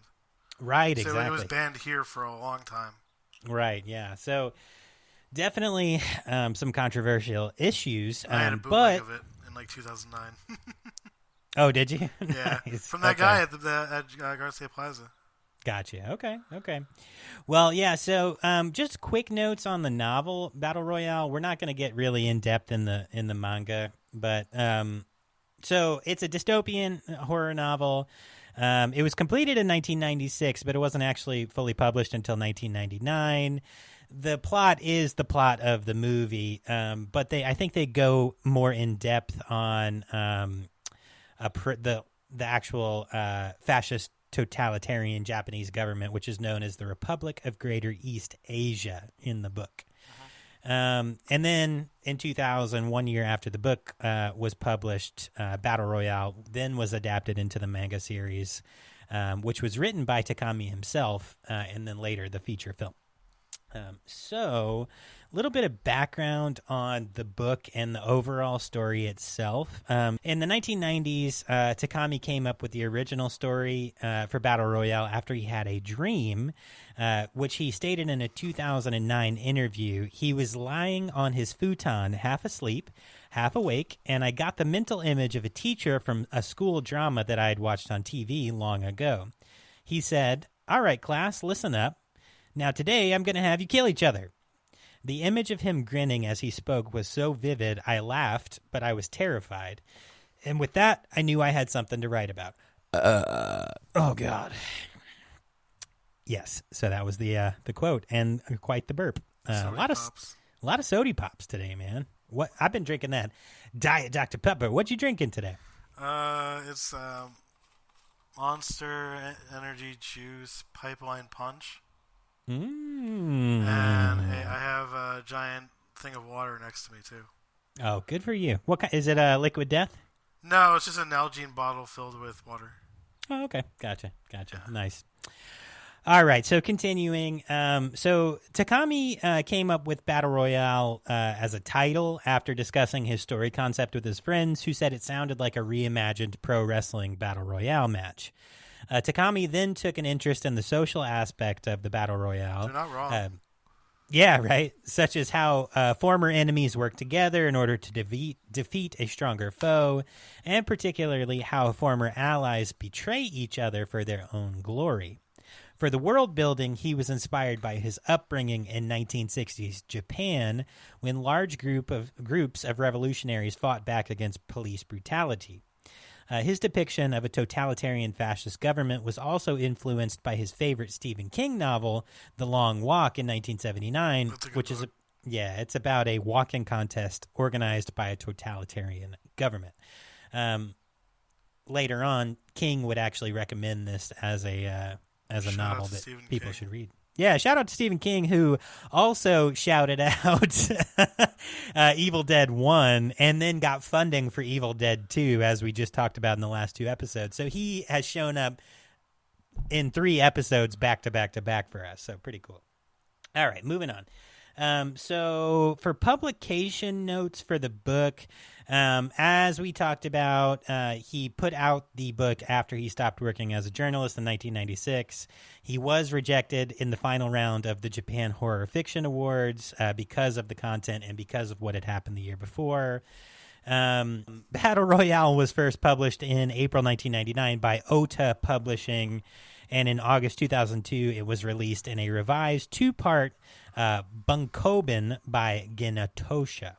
Speaker 2: Right,
Speaker 3: so
Speaker 2: exactly.
Speaker 3: So it was banned here for a long time.
Speaker 2: Right, yeah. So definitely some controversial issues.
Speaker 3: I had a bootleg of it in like 2009.
Speaker 2: Oh, did you?
Speaker 3: Yeah,
Speaker 2: Nice.
Speaker 3: from that guy at Garcia Plaza.
Speaker 2: Gotcha. Okay. Well, yeah, so just quick notes on the novel Battle Royale. We're not going to get really in-depth in the manga, but so it's a dystopian horror novel. It was completed in 1996, but it wasn't actually fully published until 1999. The plot is the plot of the movie, but I think they go more in-depth on the actual fascist totalitarian Japanese government, which is known as the Republic of Greater East Asia in the book. And then in 2000, 1 year after the book was published, Battle Royale then was adapted into the manga series, which was written by Takami himself, and then later the feature film. So a little bit of background on the book and the overall story itself. In the 1990s, Takami came up with the original story for Battle Royale after he had a dream, which he stated in a 2009 interview. He was lying on his futon, half asleep, half awake, and I got the mental image of a teacher from a school drama that I had watched on TV long ago. He said, "All right, class, listen up. Now today I'm going to have you kill each other." The image of him grinning as he spoke was so vivid, I laughed, but I was terrified. And with that, I knew I had something to write about. Oh, God. Yes, so that was the quote, and quite the burp. A lot of sody pops today, man. What I've been drinking that Diet Dr. Pepper. What you drinking today?
Speaker 3: It's Monster Energy Juice Pipeline Punch. And I have a giant thing of water next to me, too. Oh,
Speaker 2: good for you. What is it, Liquid Death?
Speaker 3: No, it's just an Nalgene bottle filled with water.
Speaker 2: Oh, okay. Gotcha. Yeah. Nice. All right, so continuing. So Takami came up with Battle Royale as a title after discussing his story concept with his friends, who said it sounded like a reimagined pro wrestling Battle Royale match. Takami then took an interest in the social aspect of the Battle Royale.
Speaker 3: They're not wrong.
Speaker 2: Yeah, right. Such as how former enemies work together in order to defeat a stronger foe, and particularly how former allies betray each other for their own glory. For the world building, he was inspired by his upbringing in 1960s Japan, when large groups of revolutionaries fought back against police brutality. His depiction of a totalitarian fascist government was also influenced by his favorite Stephen King novel, The Long Walk, in 1979, which is it's about a walking contest organized by a totalitarian government. Later on, King would actually recommend this as a novel that people should read. Yeah, shout out to Stephen King, who also shouted out Evil Dead 1 and then got funding for Evil Dead 2, as we just talked about in the last 2 episodes. So he has shown up in 3 episodes back to back to back for us. So pretty cool. All right, moving on. So for publication notes for the book, as we talked about, he put out the book after he stopped working as a journalist in 1996. He was rejected in the final round of the Japan Horror Fiction Awards because of the content and because of what had happened the year before. Battle Royale was first published in April 1999 by Ota Publishing, and in August 2002, it was released in a revised 2-part Bunkoban by Genatosha.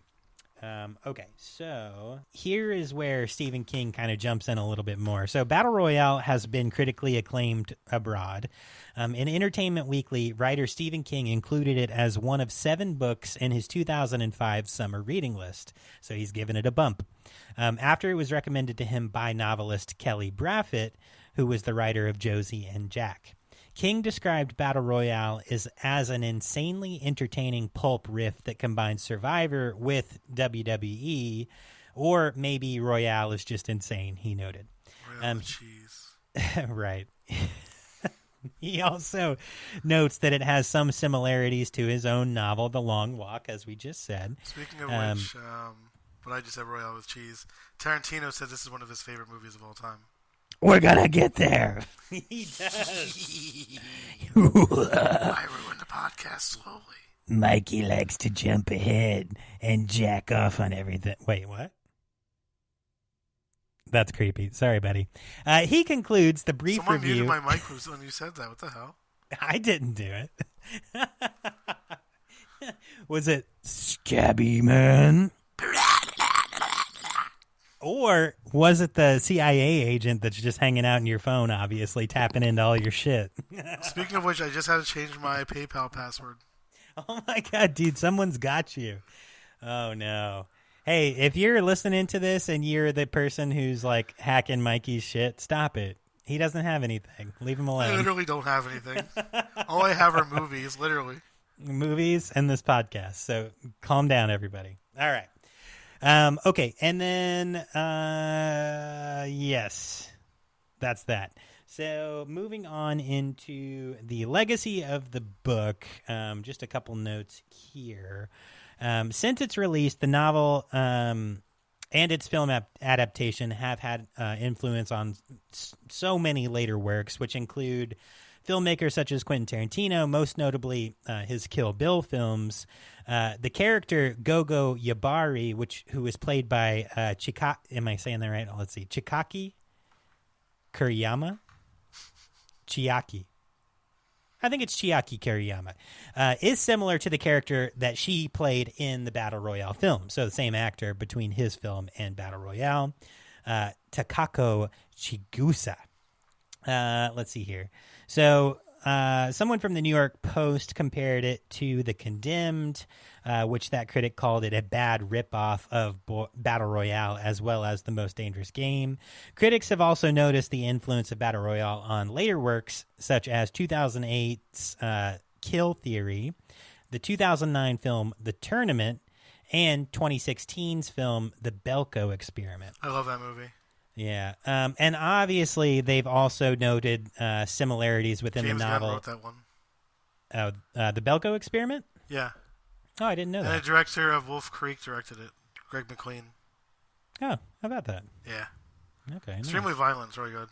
Speaker 2: Okay, so here is where Stephen King kind of jumps in a little bit more. So Battle Royale has been critically acclaimed abroad. In Entertainment Weekly, writer Stephen King included it as one of 7 books in his 2005 summer reading list, so he's given it a bump. After it was recommended to him by novelist Kelly Braffett, who was the writer of Josie and Jack. King described Battle Royale as an insanely entertaining pulp riff that combines Survivor with WWE, or maybe Royale is just insane, he noted.
Speaker 3: Royale cheese.
Speaker 2: Right. He also notes that it has some similarities to his own novel, The Long Walk, as we just said.
Speaker 3: Speaking of which, but I just said Royale with cheese. Tarantino said this is one of his favorite movies of all time.
Speaker 2: We're gonna get there. He does.
Speaker 3: I ruined the podcast slowly.
Speaker 2: Mikey likes to jump ahead and jack off on everything. Wait, what? That's creepy. Sorry, buddy. He concludes the brief
Speaker 3: Someone
Speaker 2: review.
Speaker 3: muted my mic when you said that. What the hell?
Speaker 2: I didn't do it. Was it Scabby Man? Or was it the CIA agent that's just hanging out in your phone, obviously, tapping into all your shit?
Speaker 3: Speaking of which, I just had to change my PayPal password.
Speaker 2: Oh, my God, dude. Someone's got you. Oh, no. Hey, if you're listening to this and you're the person who's, like, hacking Mikey's shit, stop it. He doesn't have anything. Leave him alone.
Speaker 3: I literally don't have anything. All I have are movies, literally.
Speaker 2: Movies and this podcast. So calm down, everybody. All right. Okay, and then, yes, that's that. So moving on into the legacy of the book, just a couple notes here. Since its release, the novel and its film adaptation have had influence on so many later works, which include filmmakers such as Quentin Tarantino, most notably his Kill Bill films. The character Gogo Yabari, who is played by am I saying that right? Let's see. Chikaki Kuriyama? Chiaki. I think it's Chiaki Kuriyama, is similar to the character that she played in the Battle Royale film. So the same actor between his film and Battle Royale. Takako Chigusa. Let's see here. So someone from the New York Post compared it to The Condemned, which that critic called it a bad ripoff of Battle Royale as well as The Most Dangerous Game. Critics have also noticed the influence of Battle Royale on later works such as 2008's Kill Theory, the 2009 film The Tournament, and 2016's film The Belko Experiment.
Speaker 3: I love that movie.
Speaker 2: Yeah, and obviously they've also noted similarities within
Speaker 3: James
Speaker 2: the novel.
Speaker 3: Gunn wrote that one.
Speaker 2: Oh, the Belko Experiment?
Speaker 3: Yeah.
Speaker 2: Oh, I didn't know that.
Speaker 3: And the director of Wolf Creek directed it, Greg McLean.
Speaker 2: Oh, how about that?
Speaker 3: Yeah.
Speaker 2: Okay.
Speaker 3: Extremely
Speaker 2: nice.
Speaker 3: violent. It's really good.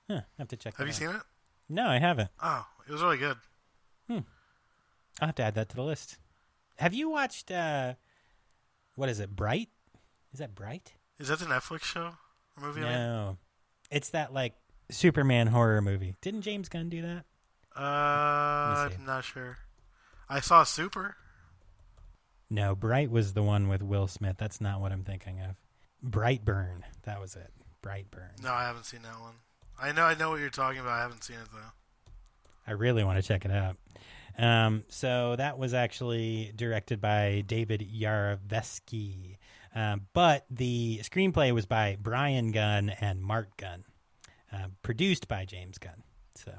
Speaker 2: Huh, I have to check that
Speaker 3: Have you
Speaker 2: out.
Speaker 3: seen it?
Speaker 2: No, I haven't.
Speaker 3: Oh, it was really good.
Speaker 2: I'll have to add that to the list. Have you watched, what is it, Bright? Is that Bright?
Speaker 3: Is that the Netflix show? Or movie?
Speaker 2: No. It's that, like, Superman horror movie. Didn't James Gunn do that?
Speaker 3: I'm not sure. I saw Super.
Speaker 2: No, Bright was the one with Will Smith. That's not what I'm thinking of. Brightburn. That was it. Brightburn.
Speaker 3: No, I haven't seen that one. I know what you're talking about. I haven't seen it, though.
Speaker 2: I really want to check it out. So that was actually directed by David Yarovesky. But the screenplay was by Brian Gunn and Mark Gunn. Produced by James Gunn. So,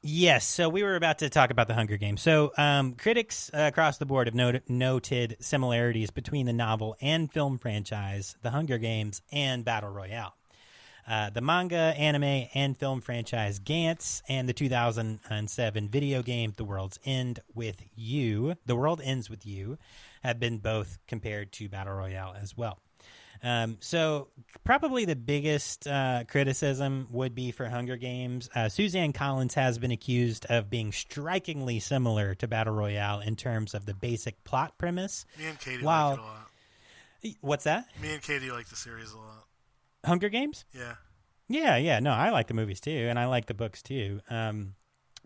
Speaker 2: yes. So we were about to talk about the Hunger Games. So critics across the board have noted similarities between the novel and film franchise, The Hunger Games, and Battle Royale. The manga, anime, and film franchise Gantz, and the 2007 video game The World Ends with You have been both compared to Battle Royale as well. So probably the biggest criticism would be for Hunger Games. Suzanne Collins has been accused of being strikingly similar to Battle Royale in terms of the basic plot premise.
Speaker 3: Me and Katie like it a lot.
Speaker 2: What's that?
Speaker 3: Me and Katie like the series a lot.
Speaker 2: Hunger Games?
Speaker 3: Yeah.
Speaker 2: Yeah. No, I like the movies too, and I like the books too.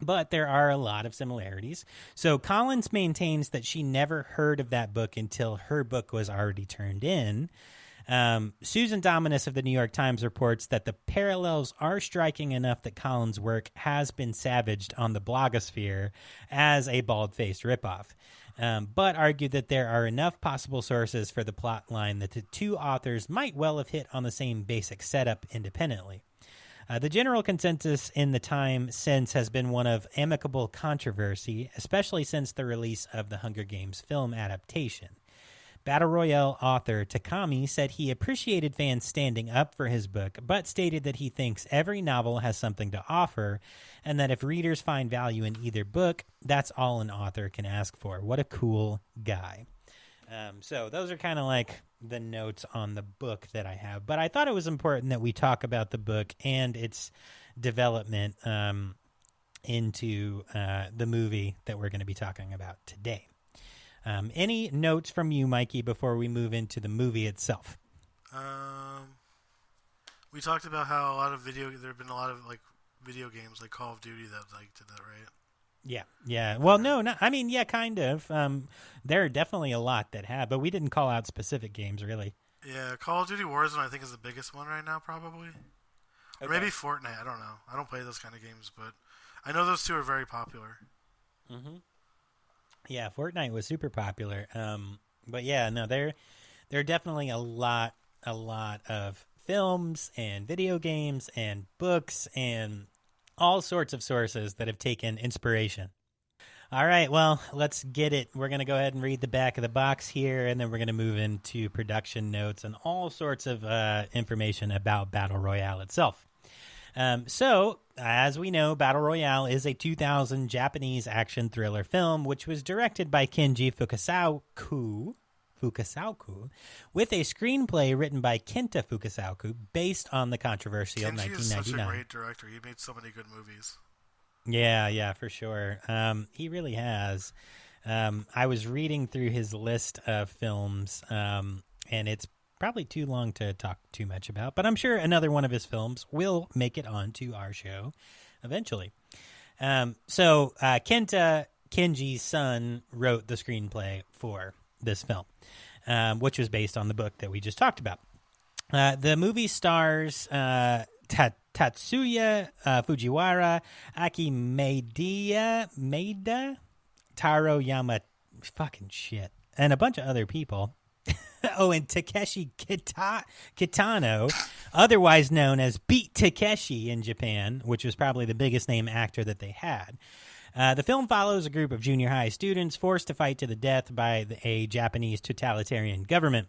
Speaker 2: But there are a lot of similarities. So Collins maintains that she never heard of that book until her book was already turned in. Susan Dominus of the New York Times reports that the parallels are striking enough that Collins' work has been savaged on the blogosphere as a bald-faced ripoff, but argued that there are enough possible sources for the plot line that the two authors might well have hit on the same basic setup independently. The general consensus in the time since has been one of amicable controversy, especially since the release of the Hunger Games film adaptation. Battle Royale author Takami said he appreciated fans standing up for his book, but stated that he thinks every novel has something to offer, and that if readers find value in either book, that's all an author can ask for. What a cool guy. So those are kind of like the notes on the book that I have. But I thought it was important that we talk about the book and its development into the movie that we're going to be talking about today. Any notes from you, Mikey, before we move into the movie itself?
Speaker 3: We talked about how there have been a lot of like video games like Call of Duty that like did that, right?
Speaker 2: Yeah. Well, no, I mean, yeah, kind of. There are definitely a lot that have, but we didn't call out specific games, really.
Speaker 3: Yeah, Call of Duty Warzone, I think, is the biggest one right now, probably. Okay. Or maybe Fortnite, I don't know. I don't play those kind of games, but I know those two are very popular.
Speaker 2: Mm-hmm. Yeah, Fortnite was super popular. But yeah, no, there are definitely a lot of films and video games and books and all sorts of sources that have taken inspiration. All right, well, let's get it. We're going to go ahead and read the back of the box here, and then we're going to move into production notes and all sorts of information about Battle Royale itself. So, as we know, Battle Royale is a 2000 Japanese action thriller film, which was directed by Kenji Fukasaku, with a screenplay written by Kenta Fukasaku, based on the controversial
Speaker 3: Kenji
Speaker 2: 1999.
Speaker 3: is such a great director. He made so many good movies.
Speaker 2: Yeah, for sure. He really has. I was reading through his list of films, and it's probably too long to talk too much about, but I'm sure another one of his films will make it onto our show eventually. So Kenji's son, wrote the screenplay for this film, which was based on the book that we just talked about. The movie stars Tatsuya Fujiwara, Aki Maeda, Taro Yama, fucking shit, and a bunch of other people. Oh, and Takeshi Kitano, otherwise known as Beat Takeshi in Japan, which was probably the biggest name actor that they had. The film follows a group of junior high students forced to fight to the death by a Japanese totalitarian government.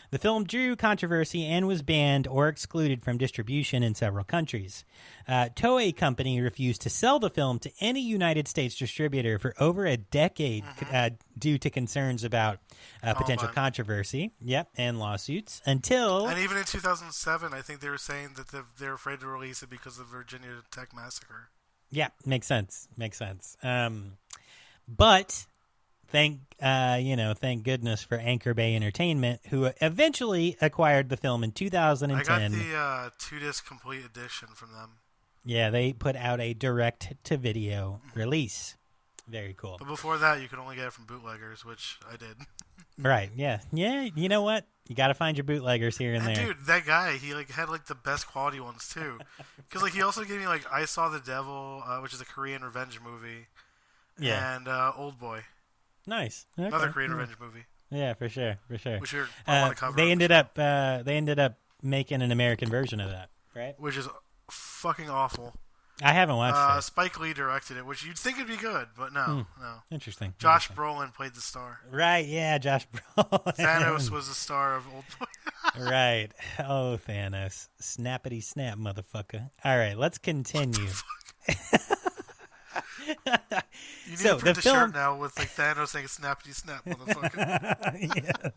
Speaker 2: The film drew controversy and was banned or excluded from distribution in several countries. Toei Company refused to sell the film to any United States distributor for over a decade due to concerns about potential controversy, and lawsuits, until...
Speaker 3: And even in 2007, I think they were saying that they're afraid to release it because of the Virginia Tech massacre.
Speaker 2: Yeah, makes sense. But... Thank goodness for Anchor Bay Entertainment, who eventually acquired the film in 2010.
Speaker 3: I got the 2-disc complete edition from them.
Speaker 2: Yeah, they put out a direct-to-video release. Very cool.
Speaker 3: But before that, you could only get it from bootleggers, which I did.
Speaker 2: Right, yeah. Yeah, you know what? You got to find your bootleggers here and there.
Speaker 3: Dude, that guy, he had the best quality ones, too. Because he also gave me, I Saw the Devil, which is a Korean revenge movie, and Old Boy.
Speaker 2: Nice. Okay.
Speaker 3: Another Korean revenge movie.
Speaker 2: Yeah, for sure.
Speaker 3: Which I want to cover.
Speaker 2: They ended up making an American version of that, right?
Speaker 3: Which is fucking awful.
Speaker 2: I haven't watched it.
Speaker 3: Spike Lee directed it, which you'd think would be good, but no.
Speaker 2: Interesting.
Speaker 3: Josh Brolin played the star.
Speaker 2: Right, yeah, Josh Brolin.
Speaker 3: Thanos was the star of Old Boy.
Speaker 2: Right. Oh, Thanos. Snappity snap, motherfucker. All right, let's continue.
Speaker 3: You need to print the shirt now with Thanos saying snappity snap, motherfucker.
Speaker 2: Yeah.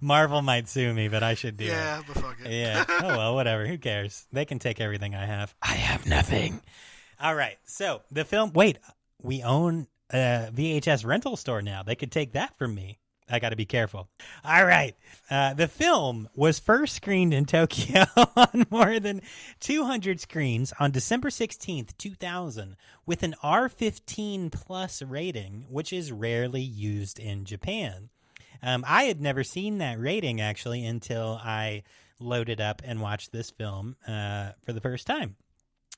Speaker 2: Marvel might sue me, but I should do it.
Speaker 3: Yeah, but fuck it.
Speaker 2: Yeah. Oh, well, whatever. Who cares? They can take everything I have. I have nothing. All right. So the film. Wait, we own a VHS rental store now. They could take that from me. I got to be careful. All right. The film was first screened in Tokyo on more than 200 screens on December 16th, 2000, with an R15 plus rating, which is rarely used in Japan. I had never seen that rating, actually, until I loaded up and watched this film for the first time.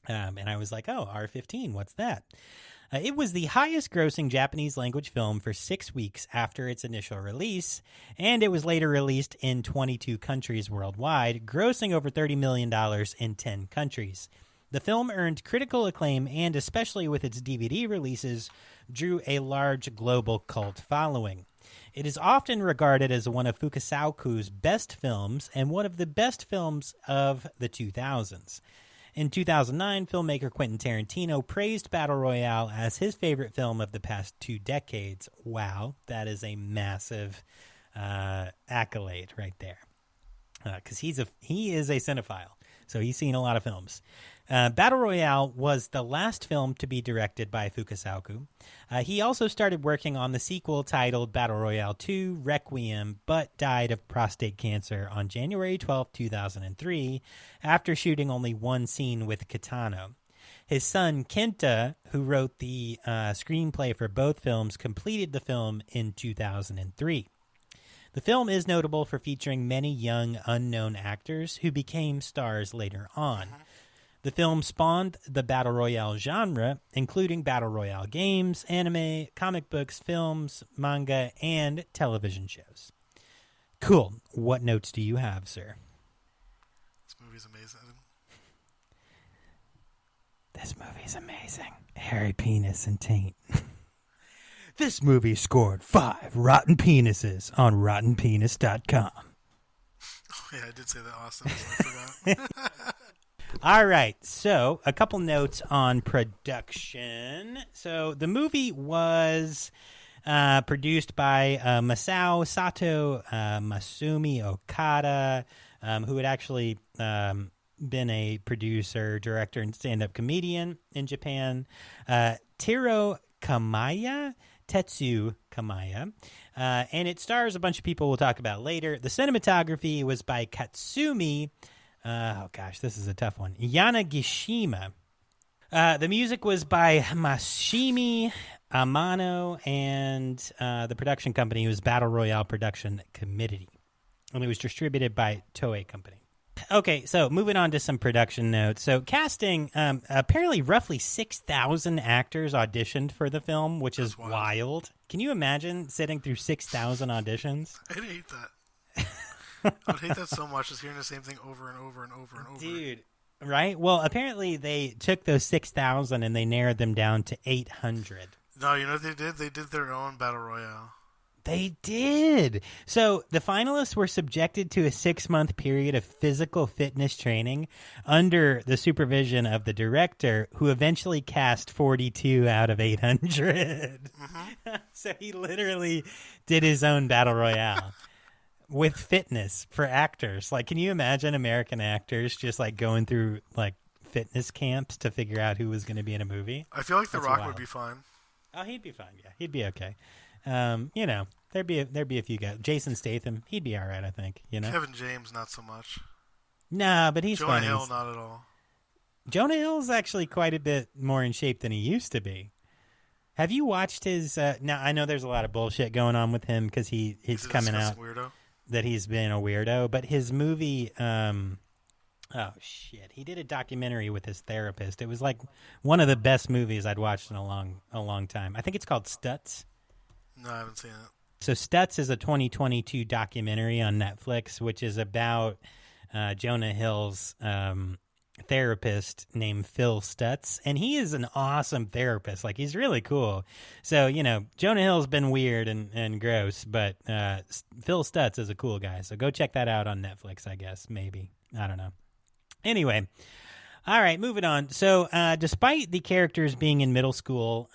Speaker 2: And I was like, oh, R15, what's that? It was the highest grossing Japanese language film for 6 weeks after its initial release, and it was later released in 22 countries worldwide, grossing over $30 million in 10 countries. The film earned critical acclaim and, especially with its DVD releases, drew a large global cult following. It is often regarded as one of Fukasaku's best films and one of the best films of the 2000s. In 2009, filmmaker Quentin Tarantino praised Battle Royale as his favorite film of the past 2 decades. Wow, that is a massive accolade right there. Because he is a cinephile, so he's seen a lot of films. Battle Royale was the last film to be directed by Fukasaku. He also started working on the sequel titled Battle Royale 2 Requiem, but died of prostate cancer on January 12, 2003, after shooting only one scene with Kitano. His son, Kenta, who wrote the screenplay for both films, completed the film in 2003. The film is notable for featuring many young, unknown actors who became stars later on. The film spawned the Battle Royale genre, including Battle Royale games, anime, comic books, films, manga, and television shows. Cool. What notes do you have, sir?
Speaker 3: This movie's amazing.
Speaker 2: This movie's amazing. Hairy penis and taint. This movie scored 5 rotten penises on RottenPenis.com.
Speaker 3: Oh, yeah, I did say that, Austin. I forgot.
Speaker 2: All right, so a couple notes on production. So the movie was produced by Masao Sato, Masumi Okada, who had actually been a producer, director, and stand-up comedian in Japan. Tetsu Kamaya, and it stars a bunch of people we'll talk about later. The cinematography was by Katsumi. Oh gosh, this is a tough one. Yanagishima. The music was by Masashimi Amano, and the production company was Battle Royale Production Committee, and it was distributed by Toei Company. Okay, so moving on to some production notes. So casting, apparently roughly 6,000 actors auditioned for the film, which is wild. Can you imagine sitting through 6,000 auditions?
Speaker 3: I'd hate that. I'd hate that so much, just hearing the same thing over and over and over and over.
Speaker 2: Dude, right? Well, apparently they took those 6,000 and they narrowed them down to 800.
Speaker 3: No, you know what they did? They did their own Battle Royale.
Speaker 2: They did. So the finalists were subjected to a 6-month period of physical fitness training under the supervision of the director, who eventually cast 42 out of 800. So he literally did his own Battle Royale. With fitness for actors. Like, can you imagine American actors just like going through like fitness camps to figure out who was going to be in a movie?
Speaker 3: I feel like The Rock
Speaker 2: wild.
Speaker 3: would be fine.
Speaker 2: Oh, he'd be fine. Yeah, he'd be okay. You know, there'd be a few guys. Jason Statham, he'd be all right, I think. You know,
Speaker 3: Kevin James, not so much.
Speaker 2: Nah, but he's
Speaker 3: Jonah
Speaker 2: funny.
Speaker 3: Hill, not at all.
Speaker 2: Jonah Hill's actually quite a bit more in shape than he used to be. Have you watched his? Now I know there's a lot of bullshit going on with him because he's coming out.
Speaker 3: Weirdo?
Speaker 2: That he's been a weirdo, but his movie, oh shit, he did a documentary with his therapist. It was like one of the best movies I'd watched in a long time. I think it's called Stutz.
Speaker 3: No, I haven't seen it.
Speaker 2: So Stutz is a 2022 documentary on Netflix, which is about Jonah Hill's therapist named Phil Stutz, and he is an awesome therapist. Like, he's really cool. So, you know, Jonah Hill's been weird and gross, but Phil Stutz is a cool guy. So go check that out on Netflix, I guess. Maybe. I don't know. Anyway. All right, moving on. So despite the characters being in middle school,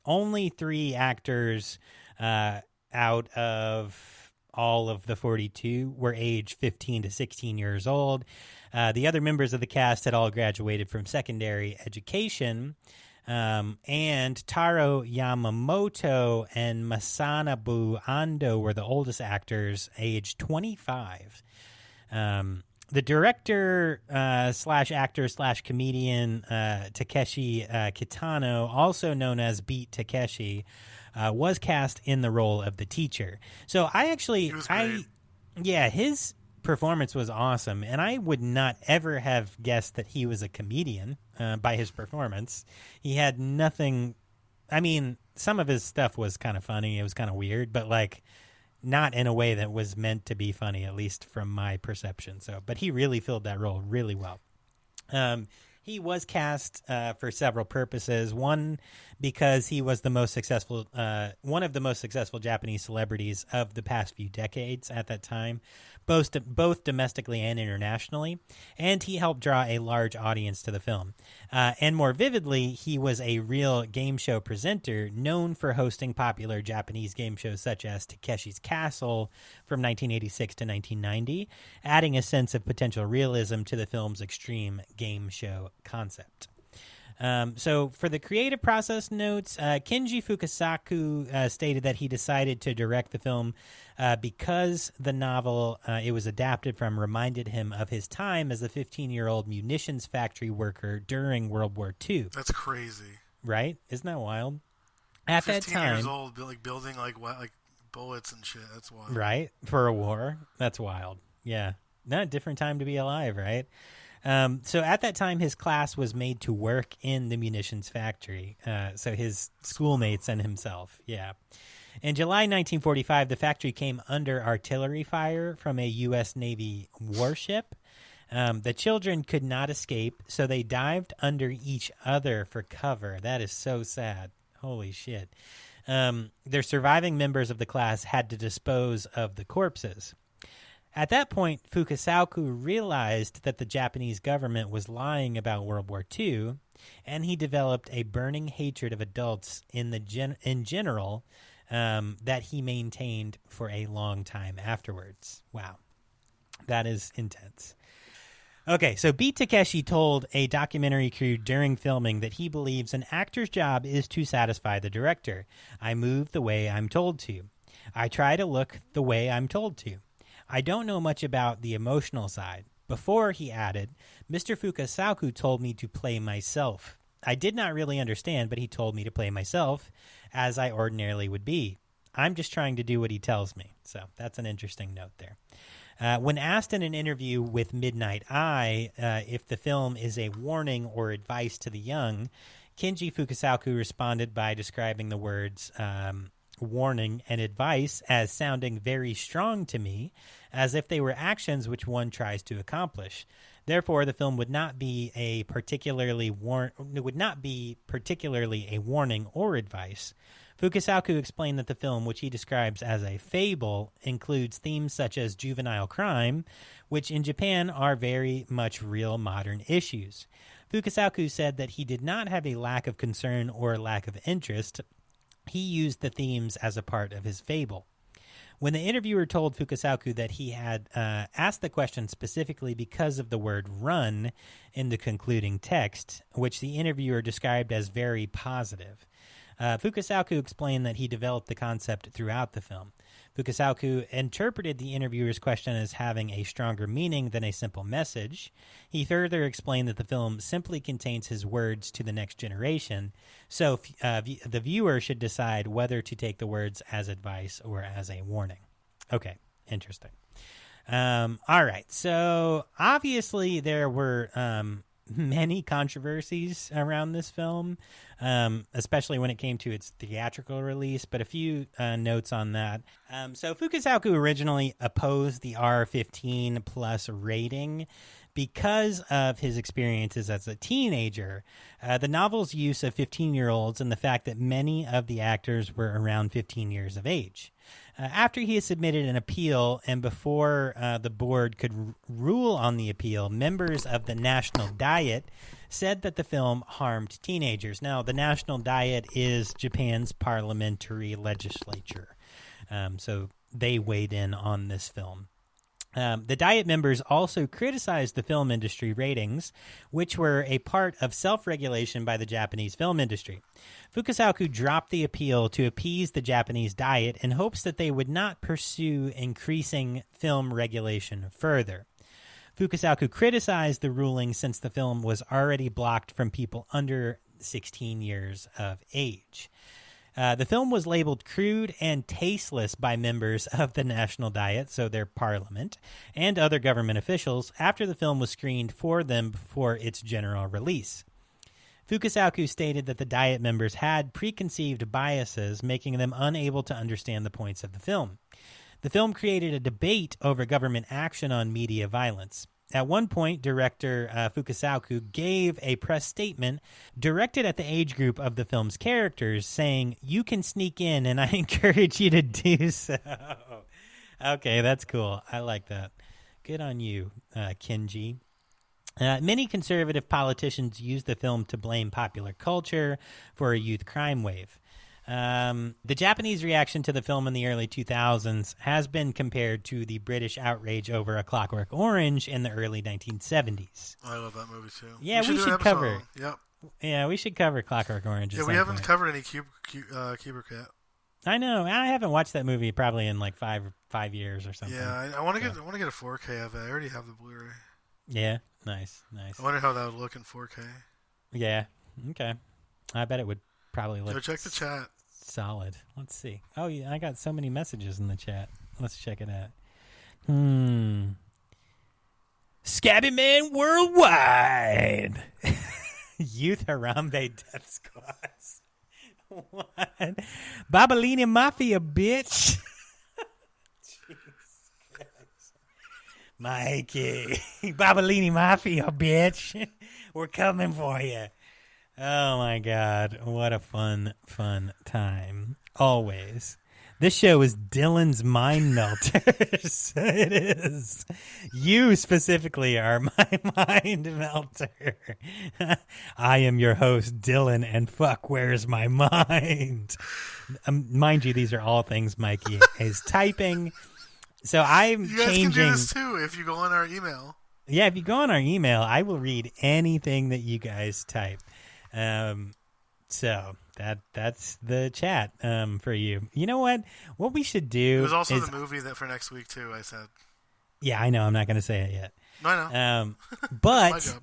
Speaker 2: only 3 actors out of all of the 42 were aged 15 to 16 years old. The other members of the cast had all graduated from secondary education, and Taro Yamamoto and Masanabu Ando were the oldest actors, aged 25. The director slash actor slash comedian Takeshi Kitano, also known as Beat Takeshi, was cast in the role of the teacher. So his performance was awesome, and I would not ever have guessed that he was a comedian by his performance. He had nothing. I mean, some of his stuff was kind of funny. It was kind of weird, but like not in a way that was meant to be funny, at least from my perception. So, but he really filled that role really well. He was cast for several purposes. One, because he was the most successful, one of the most successful Japanese celebrities of the past few decades at that time, both domestically and internationally, and he helped draw a large audience to the film. And more vividly, he was a real game show presenter known for hosting popular Japanese game shows such as Takeshi's Castle from 1986 to 1990, adding a sense of potential realism to the film's extreme game show concept. So for the creative process notes, Kenji Fukasaku stated that he decided to direct the film because the novel it was adapted from reminded him of his time as a 15-year-old munitions factory worker during World War II.
Speaker 3: That's crazy.
Speaker 2: Right? Isn't that wild? At that
Speaker 3: 15
Speaker 2: time,
Speaker 3: years old, building like bullets and shit. That's wild.
Speaker 2: Right? For a war. That's wild. Yeah. Not a different time to be alive, right? So at that time, his class was made to work in the munitions factory. So his schoolmates and himself. Yeah. In July 1945, the factory came under artillery fire from a U.S. Navy warship. The children could not escape, so they dived under each other for cover. That is so sad. Holy shit. Their surviving members of the class had to dispose of the corpses. At that point, Fukasaku realized that the Japanese government was lying about World War II, and he developed a burning hatred of adults in general that he maintained for a long time afterwards. Wow. That is intense. Okay, so Beat Takeshi told a documentary crew during filming that he believes an actor's job is to satisfy the director. I move the way I'm told to. I try to look the way I'm told to. I don't know much about the emotional side. Before, he added, Mr. Fukasaku told me to play myself. I did not really understand, but he told me to play myself as I ordinarily would be. I'm just trying to do what he tells me. So that's an interesting note there. When asked in an interview with Midnight Eye if the film is a warning or advice to the young, Kenji Fukasaku responded by describing the words warning and advice as sounding very strong to me, as if they were actions which one tries to accomplish. Therefore, the film would not be particularly a warning or advice. Fukasaku explained that the film, which he describes as a fable, includes themes such as juvenile crime, which in Japan are very much real modern issues. Fukasaku said that he did not have a lack of concern or lack of interest. He used the themes as a part of his fable. When the interviewer told Fukasaku that he had asked the question specifically because of the word run in the concluding text, which the interviewer described as very positive, Fukasaku explained that he developed the concept throughout the film. Fukasaku interpreted the interviewer's question as having a stronger meaning than a simple message. He further explained that the film simply contains his words to the next generation, so the viewer should decide whether to take the words as advice or as a warning. Okay, interesting. All right, so obviously there were many controversies around this film, especially when it came to its theatrical release, but a few notes on that. So Fukasaku originally opposed the R15 plus rating because of his experiences as a teenager, the novel's use of 15-year-olds, and the fact that many of the actors were around 15 years of age. After he had submitted an appeal and before the board could rule on the appeal, members of the National Diet said that the film harmed teenagers. Now, the National Diet is Japan's parliamentary legislature, so they weighed in on this film. The Diet members also criticized the film industry ratings, which were a part of self-regulation by the Japanese film industry. Fukasaku dropped the appeal to appease the Japanese Diet in hopes that they would not pursue increasing film regulation further. Fukasaku criticized the ruling since the film was already blocked from people under 16 years of age. The film was labeled crude and tasteless by members of the National Diet, so their parliament, and other government officials after the film was screened for them before its general release. Fukasaku stated that the Diet members had preconceived biases, making them unable to understand the points of the film. The film created a debate over government action on media violence. At one point, director Fukasaku gave a press statement directed at the age group of the film's characters, saying, "You can sneak in, and I encourage you to do so." Okay, that's cool. I like that. Good on you, Kenji. Many conservative politicians use the film to blame popular culture for a youth crime wave. The Japanese reaction to the film in the early 2000s has been compared to the British outrage over A Clockwork Orange in the early 1970s.
Speaker 3: I love that movie too.
Speaker 2: Yeah, we should cover.
Speaker 3: Yep.
Speaker 2: Yeah, we should cover Clockwork Orange.
Speaker 3: Yeah, we haven't covered any Kubrick yet.
Speaker 2: I know. I haven't watched that movie probably in like five years or something.
Speaker 3: Yeah, I want to get a 4K of it. I already have the Blu-ray.
Speaker 2: Yeah, nice.
Speaker 3: I wonder how that would look in 4K.
Speaker 2: Yeah. Okay. I bet it would probably look.
Speaker 3: Go check the chat.
Speaker 2: Solid. Let's see. Oh, yeah, I got so many messages in the chat. Let's check it out. Scabby Man Worldwide. Youth Harambe Death Squads. What? Babalini Mafia, bitch. Mikey. Babalini Mafia, bitch. We're coming for you. Oh, my God. What a fun time. Always. This show is Dylan's Mind Melters. It is. You specifically are my mind melter. I am your host, Dylan, and fuck, where's my mind? Mind you, these are all things Mikey is typing. So I'm
Speaker 3: You guys
Speaker 2: changing.
Speaker 3: can do this too if you go on our email.
Speaker 2: Yeah, if you go on our email, I will read anything that you guys type. So that's the chat for you. You know what? What we should do.
Speaker 3: It was also
Speaker 2: is,
Speaker 3: the movie that for next week too. I said.
Speaker 2: Yeah, I know. I'm not going to say it yet.
Speaker 3: No, I know.
Speaker 2: But
Speaker 3: my job.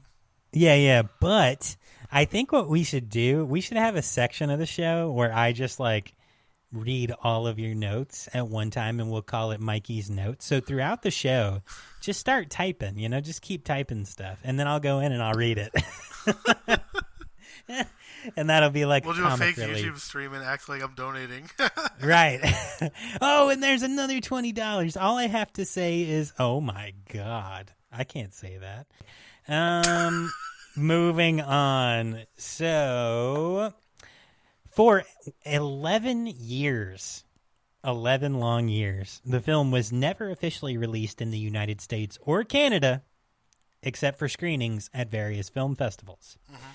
Speaker 2: yeah. But I think what we should do, we should have a section of the show where I just like read all of your notes at one time, and we'll call it Mikey's Notes. So throughout the show, just start typing. Just keep typing stuff, and then I'll go in and I'll read it. And that'll be like
Speaker 3: we'll do a fake
Speaker 2: relief.
Speaker 3: YouTube stream and act like I'm donating.
Speaker 2: Right. Oh, and there's another $20. All I have to say is, oh my God. I can't say that. Moving on. So, for 11 years, 11 long years, the film was never officially released in the United States or Canada, except for screenings at various film festivals. Mm-hmm.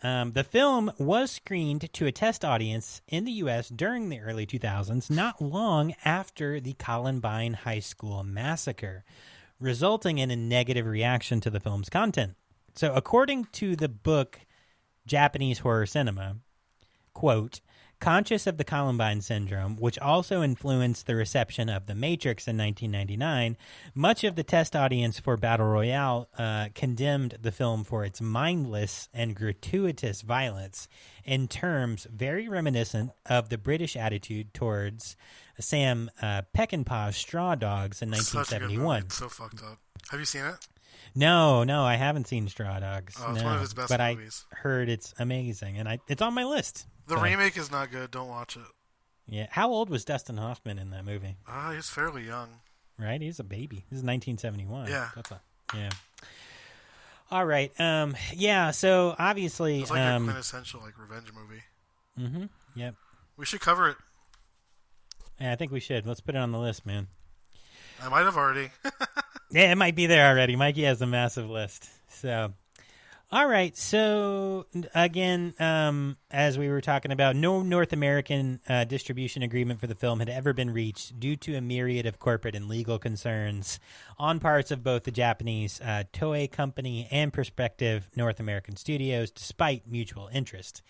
Speaker 2: The film was screened to a test audience in the U.S. during the early 2000s, not long after the Columbine High School massacre, resulting in a negative reaction to the film's content. So according to the book Japanese Horror Cinema, quote, conscious of the Columbine syndrome, which also influenced the reception of The Matrix in 1999, much of the test audience for Battle Royale condemned the film for its mindless and gratuitous violence in terms very reminiscent of the British attitude towards Sam Peckinpah's Straw Dogs in 1971.
Speaker 3: It's so fucked up. Have you seen it?
Speaker 2: No, I haven't seen Straw Dogs.
Speaker 3: Oh, it's one of his best movies.
Speaker 2: I heard it's amazing, and it's on my list.
Speaker 3: The remake is not good. Don't watch it.
Speaker 2: Yeah. How old was Dustin Hoffman in that movie?
Speaker 3: He's fairly young.
Speaker 2: Right? He's a baby. This is 1971.
Speaker 3: Yeah.
Speaker 2: Yeah. All right. Yeah, so obviously...
Speaker 3: It's like a quintessential revenge movie.
Speaker 2: Mm-hmm. Yep.
Speaker 3: We should cover it.
Speaker 2: Yeah, I think we should. Let's put it on the list, man.
Speaker 3: I might have already.
Speaker 2: Yeah, it might be there already. Mikey has a massive list. So... All right, so again, as we were talking about, no North American distribution agreement for the film had ever been reached due to a myriad of corporate and legal concerns on parts of both the Japanese Toei company and prospective North American studios, despite mutual interest.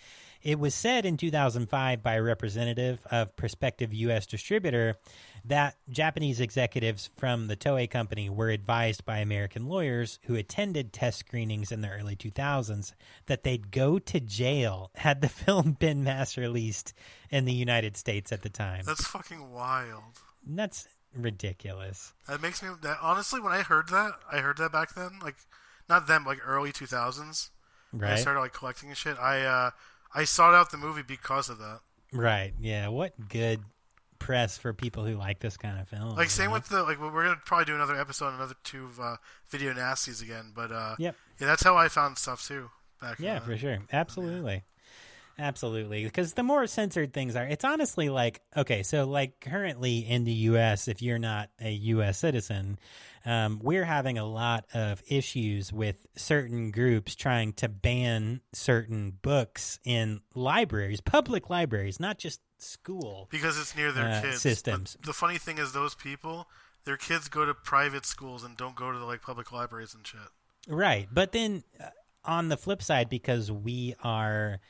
Speaker 2: It was said in 2005 by a representative of prospective U.S. distributor that Japanese executives from the Toei company were advised by American lawyers who attended test screenings in the early 2000s that they'd go to jail had the film been mass released in the United States at the time.
Speaker 3: That's fucking wild.
Speaker 2: That's ridiculous.
Speaker 3: That makes me... honestly, when I heard that back then, not then, but early 2000s.
Speaker 2: Right.
Speaker 3: I started collecting and shit. I sought out the movie because of that.
Speaker 2: Right. Yeah. What good press for people who like this kind of film.
Speaker 3: Like same with the we're gonna probably do another episode, another 2 video nasties again. But
Speaker 2: yep.
Speaker 3: Yeah, that's how I found stuff too.
Speaker 2: For sure, absolutely. Absolutely, because the more censored things are, it's honestly like, okay, so like currently in the U.S., if you're not a U.S. citizen, we're having a lot of issues with certain groups trying to ban certain books in libraries, public libraries, not just school.
Speaker 3: Because it's near their kids.
Speaker 2: Systems.
Speaker 3: But the funny thing is those people, their kids go to private schools and don't go to the public libraries and shit.
Speaker 2: Right, but then on the flip side, because we are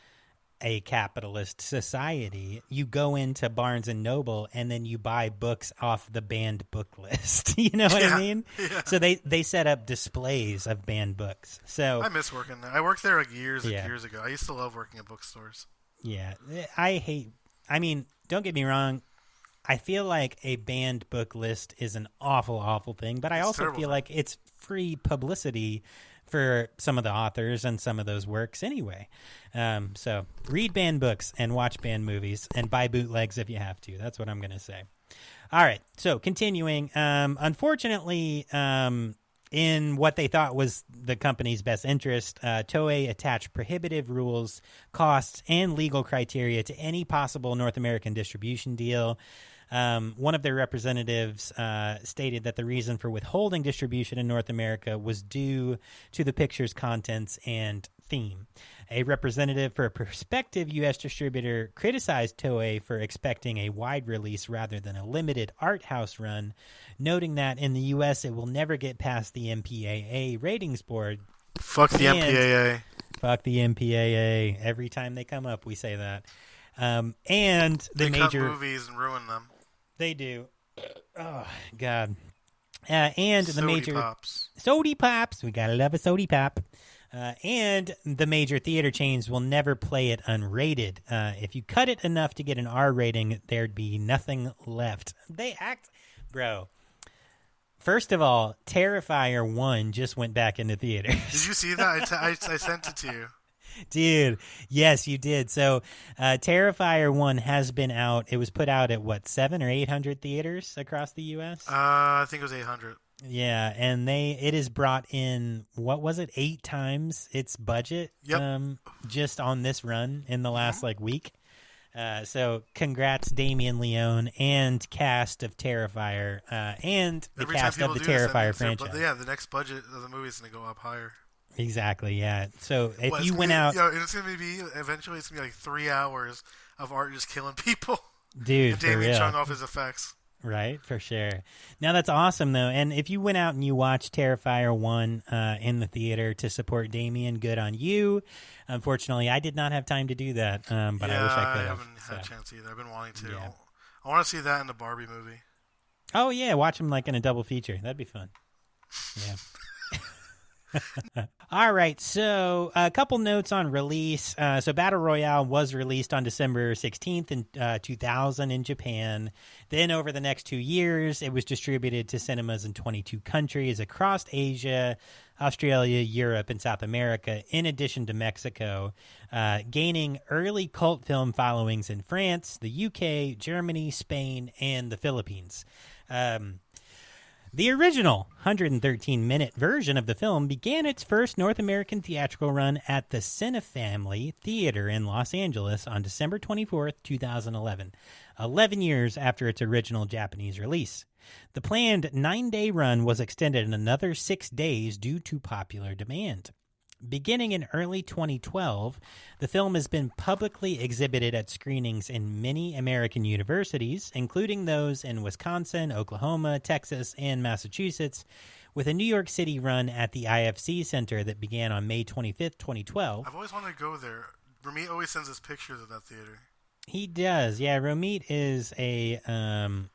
Speaker 2: a capitalist society, you go into Barnes and Noble and then you buy books off the banned book list. You know what I mean?
Speaker 3: Yeah.
Speaker 2: So they set up displays of banned books. So
Speaker 3: I miss working there. I worked there years and years ago. I used to love working at bookstores.
Speaker 2: Yeah. I mean, don't get me wrong. I feel like a banned book list is an awful, awful thing, but I also feel like it's free publicity for some of the authors and some of those works anyway. So read banned books and watch banned movies and buy bootlegs if you have to. That's what I'm going to say. All right. So continuing, unfortunately, in what they thought was the company's best interest, Toei attached prohibitive rules, costs, and legal criteria to any possible North American distribution deal. One of their representatives stated that the reason for withholding distribution in North America was due to the picture's contents and theme. A representative for a prospective U.S. distributor criticized Toei for expecting a wide release rather than a limited art house run, noting that in the U.S. it will never get past the MPAA ratings board.
Speaker 3: Fuck the MPAA.
Speaker 2: Fuck the MPAA. Every time they come up, we say that. And
Speaker 3: they cut movies and ruin them.
Speaker 2: They do. Oh, God. And the major...
Speaker 3: Pops.
Speaker 2: Sody Pops. We gotta love a Sody Pop. And the major theater chains will never play it unrated. If you cut it enough to get an R rating, there'd be nothing left. They act... Bro. First of all, Terrifier 1 just went back into theaters.
Speaker 3: Did you see that? I sent it to you.
Speaker 2: Dude, yes, you did. So Terrifier 1 has been out. It was put out at, 700 or 800 theaters across the U.S.?
Speaker 3: I think it was 800.
Speaker 2: Yeah, and it has brought in, 8 times its budget just on this run in the last, week. So congrats, Damien Leone and cast of Terrifier and the cast of the Terrifier franchise.
Speaker 3: The next budget of the movie is going to go up higher.
Speaker 2: Exactly, yeah. So if you went out...
Speaker 3: it's going to be, eventually it's going to be 3 hours of Art just killing people.
Speaker 2: Dude,
Speaker 3: and Damien Chung off his effects.
Speaker 2: Right, for sure. Now, that's awesome, though. And if you went out and you watched Terrifier 1 in the theater to support Damien, good on you. Unfortunately, I did not have time to do that, but I wish I could have.
Speaker 3: I haven't had a chance either. I've been wanting to. Yeah. I want to see that in the Barbie movie.
Speaker 2: Oh, yeah, watch them in a double feature. That'd be fun. Yeah. All right, so a couple notes on release. So Battle Royale was released on December 16th in 2000 in Japan. Then over the next 2 years, it was distributed to cinemas in 22 countries across Asia, Australia, Europe, and South America, in addition to Mexico, gaining early cult film followings in France, the UK, Germany, Spain, and the Philippines. The original 113-minute version of the film began its first North American theatrical run at the Cinefamily Theater in Los Angeles on December 24th, 2011, 11 years after its original Japanese release. The planned 9-day run was extended another 6 days due to popular demand. Beginning in early 2012, the film has been publicly exhibited at screenings in many American universities, including those in Wisconsin, Oklahoma, Texas, and Massachusetts, with a New York City run at the IFC Center that began on May 25th, 2012.
Speaker 3: I've always wanted to go there. Ramit always sends us pictures of that theater.
Speaker 2: He does. Yeah, Ramit is a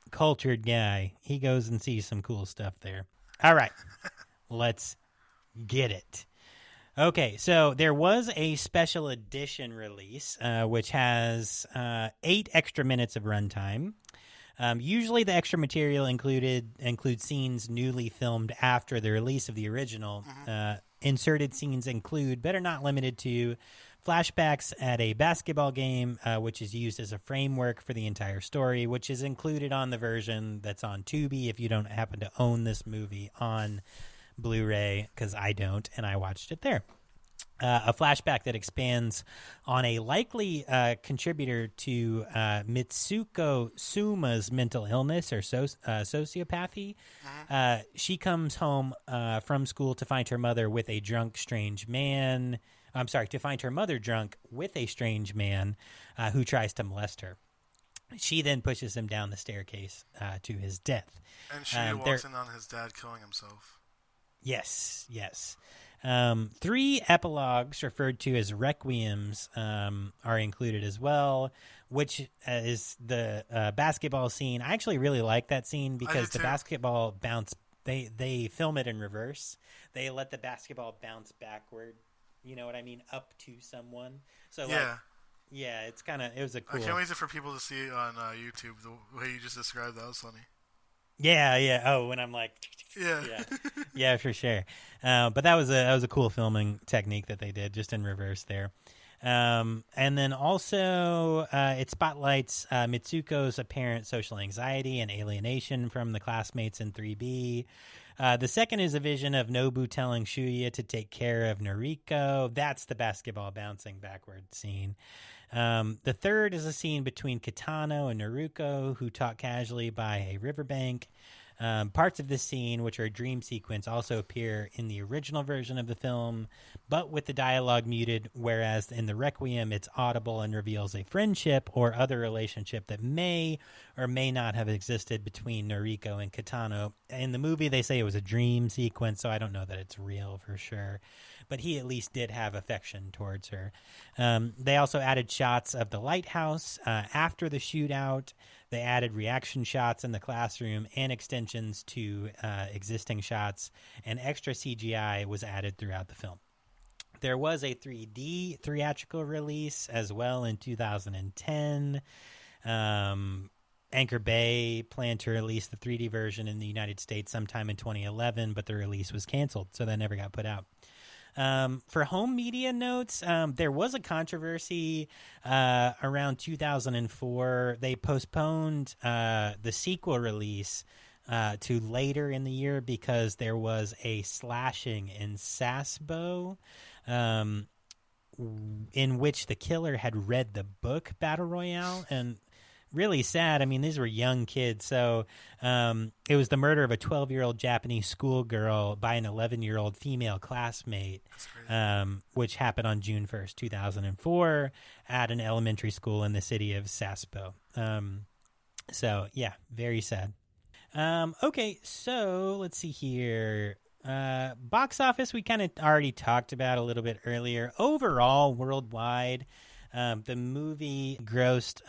Speaker 2: cultured guy. He goes and sees some cool stuff there. All right, let's get it. Okay, so there was a special edition release, which has 8 extra minutes of runtime. Usually the extra material includes scenes newly filmed after the release of the original. Inserted scenes include, but are not limited to, flashbacks at a basketball game, which is used as a framework for the entire story, which is included on the version that's on Tubi if you don't happen to own this movie on Blu-ray, because I don't, and I watched it there. A flashback that expands on a likely contributor to Mitsuko Suma's mental illness or sociopathy. She comes home from school to find her mother with a drunk, strange man. I'm sorry, to find her mother drunk with a strange man who tries to molest her. She then pushes him down the staircase to his death.
Speaker 3: And she walks in on his dad killing himself.
Speaker 2: Yes. 3 epilogues referred to as requiems are included as well, which is the basketball scene. I actually really like that scene because the basketball bounce, they film it in reverse. They let the basketball bounce backward, you know what I mean, up to someone. So yeah, it's kind of, it was a cool.
Speaker 3: I can't wait for people to see it on YouTube, the way you just described that was funny.
Speaker 2: Yeah. Oh, when I'm like, yeah, for sure. But that was a cool filming technique that they did, just in reverse there. And then also, it spotlights Mitsuko's apparent social anxiety and alienation from the classmates in 3B. The second is a vision of Nobu telling Shuya to take care of Noriko. That's the basketball bouncing backward scene. The third is a scene between Kitano and Naruko, who talk casually by a riverbank. Parts of this scene, which are a dream sequence, also appear in the original version of the film, but with the dialogue muted, whereas in the Requiem, it's audible and reveals a friendship or other relationship that may or may not have existed between Noriko and Kitano. In the movie, they say it was a dream sequence, so I don't know that it's real for sure. But he at least did have affection towards her. They also added shots of the lighthouse after the shootout. They added reaction shots in the classroom and extensions to existing shots, and extra CGI was added throughout the film. There was a 3D theatrical release as well in 2010. Anchor Bay planned to release the 3D version in the United States sometime in 2011, but the release was canceled, so that never got put out. For home media notes, there was a controversy around 2004. They postponed the sequel release to later in the year because there was a slashing in Sasbo, in which the killer had read the book Battle Royale, and really sad. I mean, these were young kids. So it was the murder of a 12-year-old Japanese schoolgirl by an 11-year-old female classmate, which happened on June 1st, 2004 at an elementary school in the city of Sasbo. So, yeah, very sad. Okay, so let's see here. Box office, we kind of already talked about a little bit earlier. Overall, worldwide, the movie grossed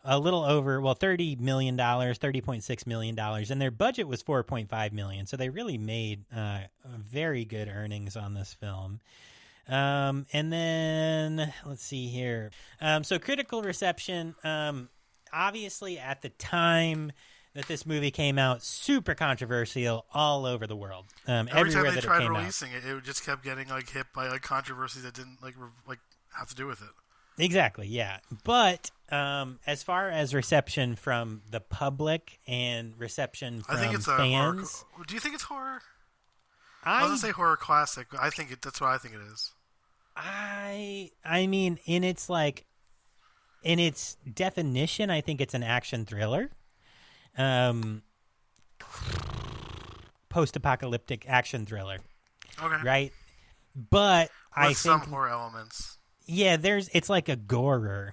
Speaker 2: a little over, $30 million, $30.6 million, and their budget was $4.5 million. So they really made very good earnings on this film. And then let's see here. So critical reception, obviously at the time that this movie came out, super controversial all over the world.
Speaker 3: Every time they tried releasing it, it just kept getting hit by controversy that didn't have to do with it.
Speaker 2: Exactly, yeah. But as far as reception from the public and reception from fans,
Speaker 3: horror. Do you think it's horror? I was gonna say horror classic. I think that's what I think it is.
Speaker 2: I mean, in its definition, I think it's an action thriller. Post-apocalyptic action thriller.
Speaker 3: Okay.
Speaker 2: Right? But I think
Speaker 3: some horror elements.
Speaker 2: Yeah, it's like a gorer.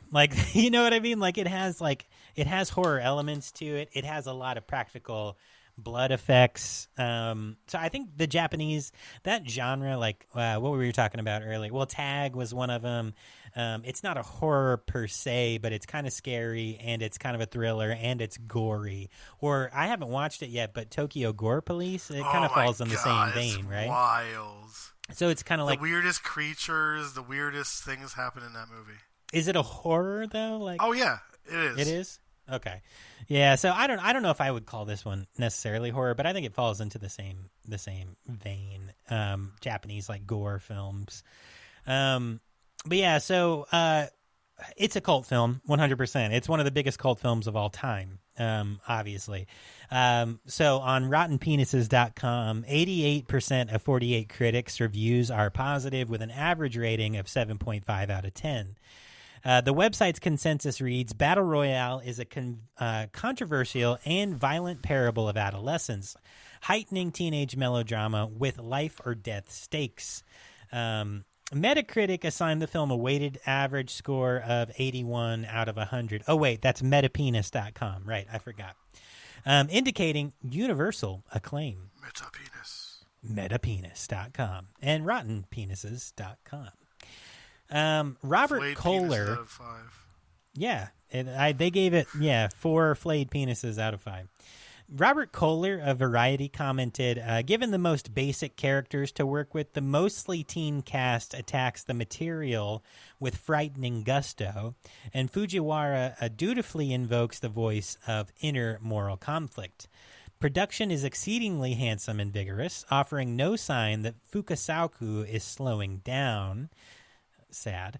Speaker 2: You know what I mean? It has horror elements to it. It has a lot of practical blood effects. So I think the Japanese, that genre, what we were talking about earlier. Well, Tag was one of them. It's not a horror per se, but it's kind of scary, and it's kind of a thriller, and it's gory. Or I haven't watched it yet, but Tokyo Gore Police, it kind of falls in the same vein, right?
Speaker 3: Wild. So it's kind of the weirdest creatures, the weirdest things happen in that movie.
Speaker 2: Is it a horror though?
Speaker 3: Oh yeah, it is.
Speaker 2: It is? Okay. Yeah, so I don't know if I would call this one necessarily horror, but I think it falls into the same vein. Japanese gore films. But yeah, so it's a cult film, 100%. It's one of the biggest cult films of all time, obviously. So on RottenPenises.com, 88% of 48 critics' reviews are positive, with an average rating of 7.5 out of 10. The website's consensus reads, Battle Royale is a controversial and violent parable of adolescence, heightening teenage melodrama with life or death stakes. Metacritic assigned the film a weighted average score of 81 out of 100. Oh, wait, that's metapenis.com. Right, I forgot. Indicating universal acclaim. Metapenis.com and rottenpenises.com. Robert
Speaker 3: Flayed
Speaker 2: Kohler.
Speaker 3: penises out of 5.
Speaker 2: Yeah, they gave it 4 flayed penises out of 5. Robert Kohler of Variety commented, given the most basic characters to work with, the mostly teen cast attacks the material with frightening gusto, and Fujiwara dutifully invokes the voice of inner moral conflict. Production is exceedingly handsome and vigorous, offering no sign that Fukasaku is slowing down. Sad.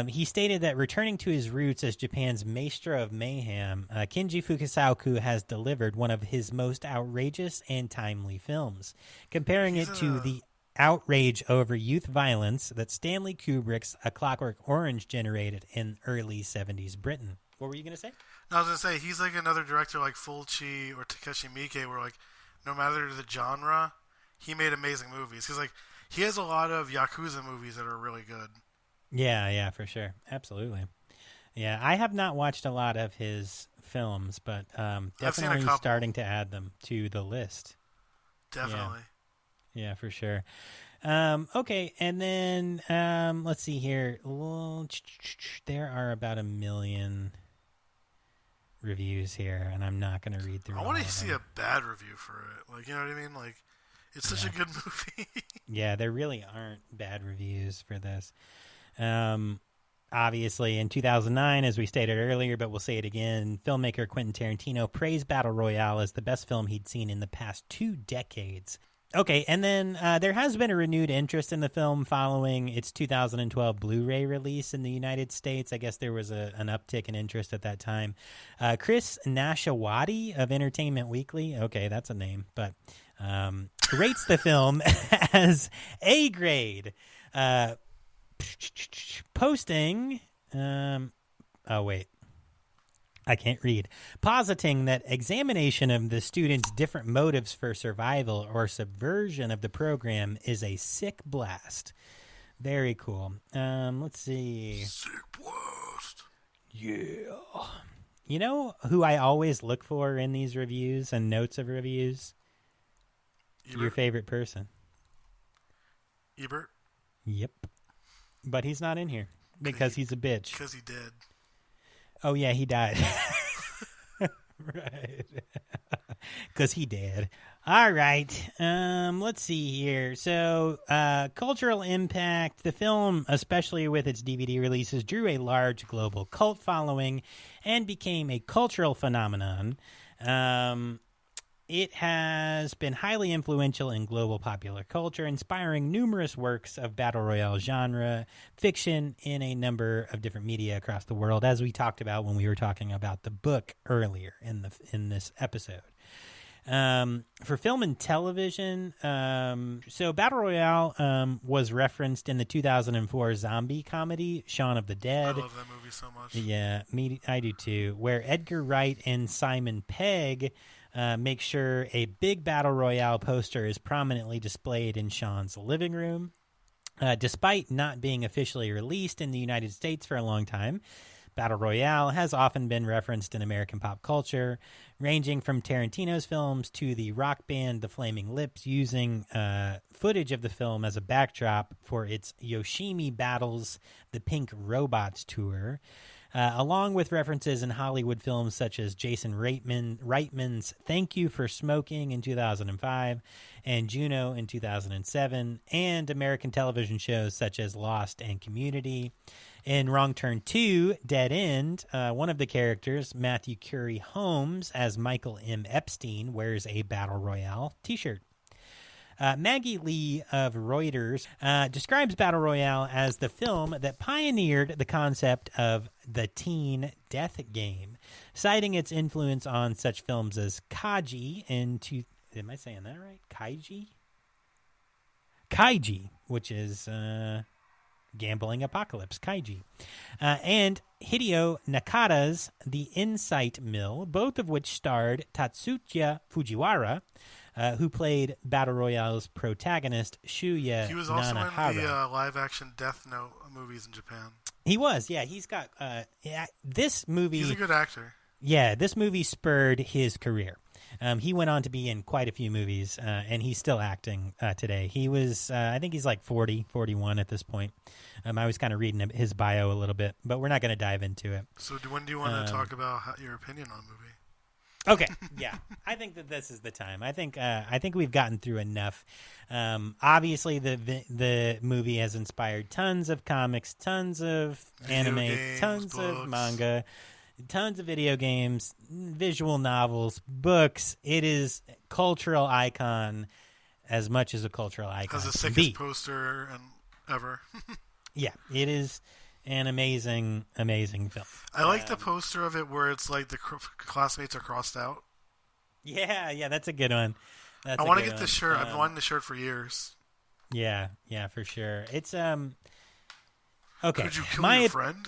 Speaker 2: He stated that returning to his roots as Japan's maestro of mayhem, Kenji Fukasaku has delivered one of his most outrageous and timely films, comparing it to the outrage over youth violence that Stanley Kubrick's A Clockwork Orange generated in early 70s Britain. What were you going to say?
Speaker 3: No, I was going to say, he's like another director like Fulci or Takeshi Miike, where like, no matter the genre, he made amazing movies. He's like, he has a lot of Yakuza movies that are really good.
Speaker 2: Yeah, for sure. Absolutely. Yeah, I have not watched a lot of his films, but definitely starting to add them to the list.
Speaker 3: Definitely.
Speaker 2: Yeah, for sure. Okay, and then let's see here. Well, there are about 1 million reviews here, and I'm not going to read through
Speaker 3: I
Speaker 2: want
Speaker 3: to see a bad review for it. Like, you know what I mean? Like, it's such a good movie.
Speaker 2: Yeah, there really aren't bad reviews for this. Obviously, in 2009, as we stated earlier, but we'll say it again, filmmaker Quentin Tarantino praised Battle Royale as the best film he'd seen in the past 2 decades. Okay, and then there has been a renewed interest in the film following its 2012 Blu-ray release in the United States. I guess there was an uptick in interest at that time. Chris Nashawati of Entertainment Weekly, okay, that's a name, but rates the film as A grade. Posting, oh wait, I can't read. Positing that examination of the students' different motives for survival or subversion of the program is a sick blast. Very cool. Let's see.
Speaker 3: Sick blast.
Speaker 2: Yeah. You know who I always look for in these reviews and notes of reviews?
Speaker 3: Ebert?
Speaker 2: Your favorite person.
Speaker 3: Ebert?
Speaker 2: Yep. But he's not in here because he's a bitch.
Speaker 3: Because he did.
Speaker 2: Oh, yeah, he died. Right. Because he did. All right. Let's see here. So, cultural impact. The film, especially with its DVD releases, drew a large global cult following and became a cultural phenomenon. It has been highly influential in global popular culture, inspiring numerous works of Battle Royale genre fiction in a number of different media across the world, as we talked about when we were talking about the book earlier in this episode. For film and television, so Battle Royale was referenced in the 2004 zombie comedy Shaun of the Dead.
Speaker 3: I love that movie so much.
Speaker 2: Yeah, I do too, where Edgar Wright and Simon Pegg make sure a big Battle Royale poster is prominently displayed in Sean's living room. Despite not being officially released in the United States for a long time, Battle Royale has often been referenced in American pop culture, ranging from Tarantino's films to the rock band The Flaming Lips, using footage of the film as a backdrop for its Yoshimi Battles the Pink Robots tour. Along with references in Hollywood films such as Jason Reitman's Thank You for Smoking in 2005 and Juno in 2007, and American television shows such as Lost and Community. In Wrong Turn 2, Dead End, one of the characters, Matthew Curry Holmes, as Michael M. Epstein, wears a Battle Royale t-shirt. Maggie Lee of Reuters describes Battle Royale as the film that pioneered the concept of the teen death game, citing its influence on such films as Kaiji am I saying that right? Kaiji, which is Gambling Apocalypse, Kaiji, and Hideo Nakata's The Insight Mill, both of which starred Tatsuya Fujiwara, who played Battle Royale's protagonist, Shuya Nanahara.
Speaker 3: He was also in the live-action Death Note movies in Japan.
Speaker 2: He was, yeah. He's got this movie.
Speaker 3: He's a good actor.
Speaker 2: Yeah, this movie spurred his career. He went on to be in quite a few movies, and he's still acting today. He was, I think he's like 40, 41 at this point. I was kind of reading his bio a little bit, but we're not going to dive into it.
Speaker 3: So when do you want to talk about your opinion on the movie?
Speaker 2: Okay, yeah. I think that this is the time. I think we've gotten through enough. Obviously, the movie has inspired tons of comics, tons of anime, tons of manga, tons of video games, visual novels, books. It is a cultural icon as much as a cultural icon.
Speaker 3: Has the sickest poster ever.
Speaker 2: Yeah, it is an amazing, amazing film.
Speaker 3: I like the poster of it where it's like the classmates are crossed out.
Speaker 2: Yeah, that's a good one.
Speaker 3: I want to get the shirt. I've been wanting the shirt for years.
Speaker 2: Yeah, for sure. It's okay.
Speaker 3: Could you kill your friend?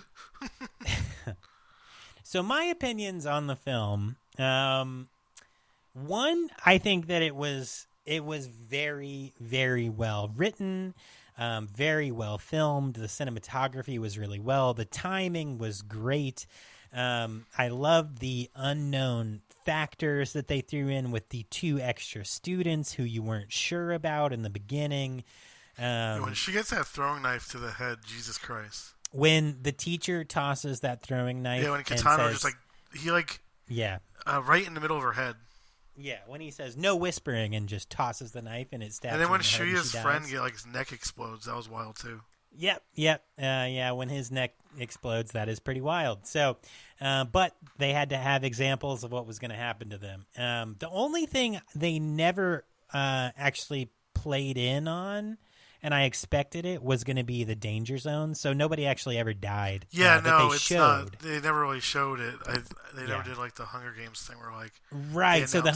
Speaker 2: So my opinions on the film. One, I think that it was very, very well written, very well filmed. The cinematography was really well. The timing was great. I loved the unknown factors that they threw in with the 2 extra students who you weren't sure about in the beginning.
Speaker 3: When she gets that throwing knife to the head, Jesus Christ.
Speaker 2: When the teacher tosses that throwing knife,
Speaker 3: when Katana just right in the middle of her head.
Speaker 2: Yeah, when he says no whispering and just tosses the knife and it stabs.
Speaker 3: And then when
Speaker 2: her
Speaker 3: Shuya's friend his neck explodes, that was wild too.
Speaker 2: Yep. When his neck explodes, that is pretty wild. So, but they had to have examples of what was going to happen to them. The only thing they never actually played in on, and I expected it, was going to be the danger zone. So nobody actually ever died.
Speaker 3: Yeah, no,
Speaker 2: it's
Speaker 3: not. They never really showed it. They never did like the Hunger Games thing where like
Speaker 2: right. So the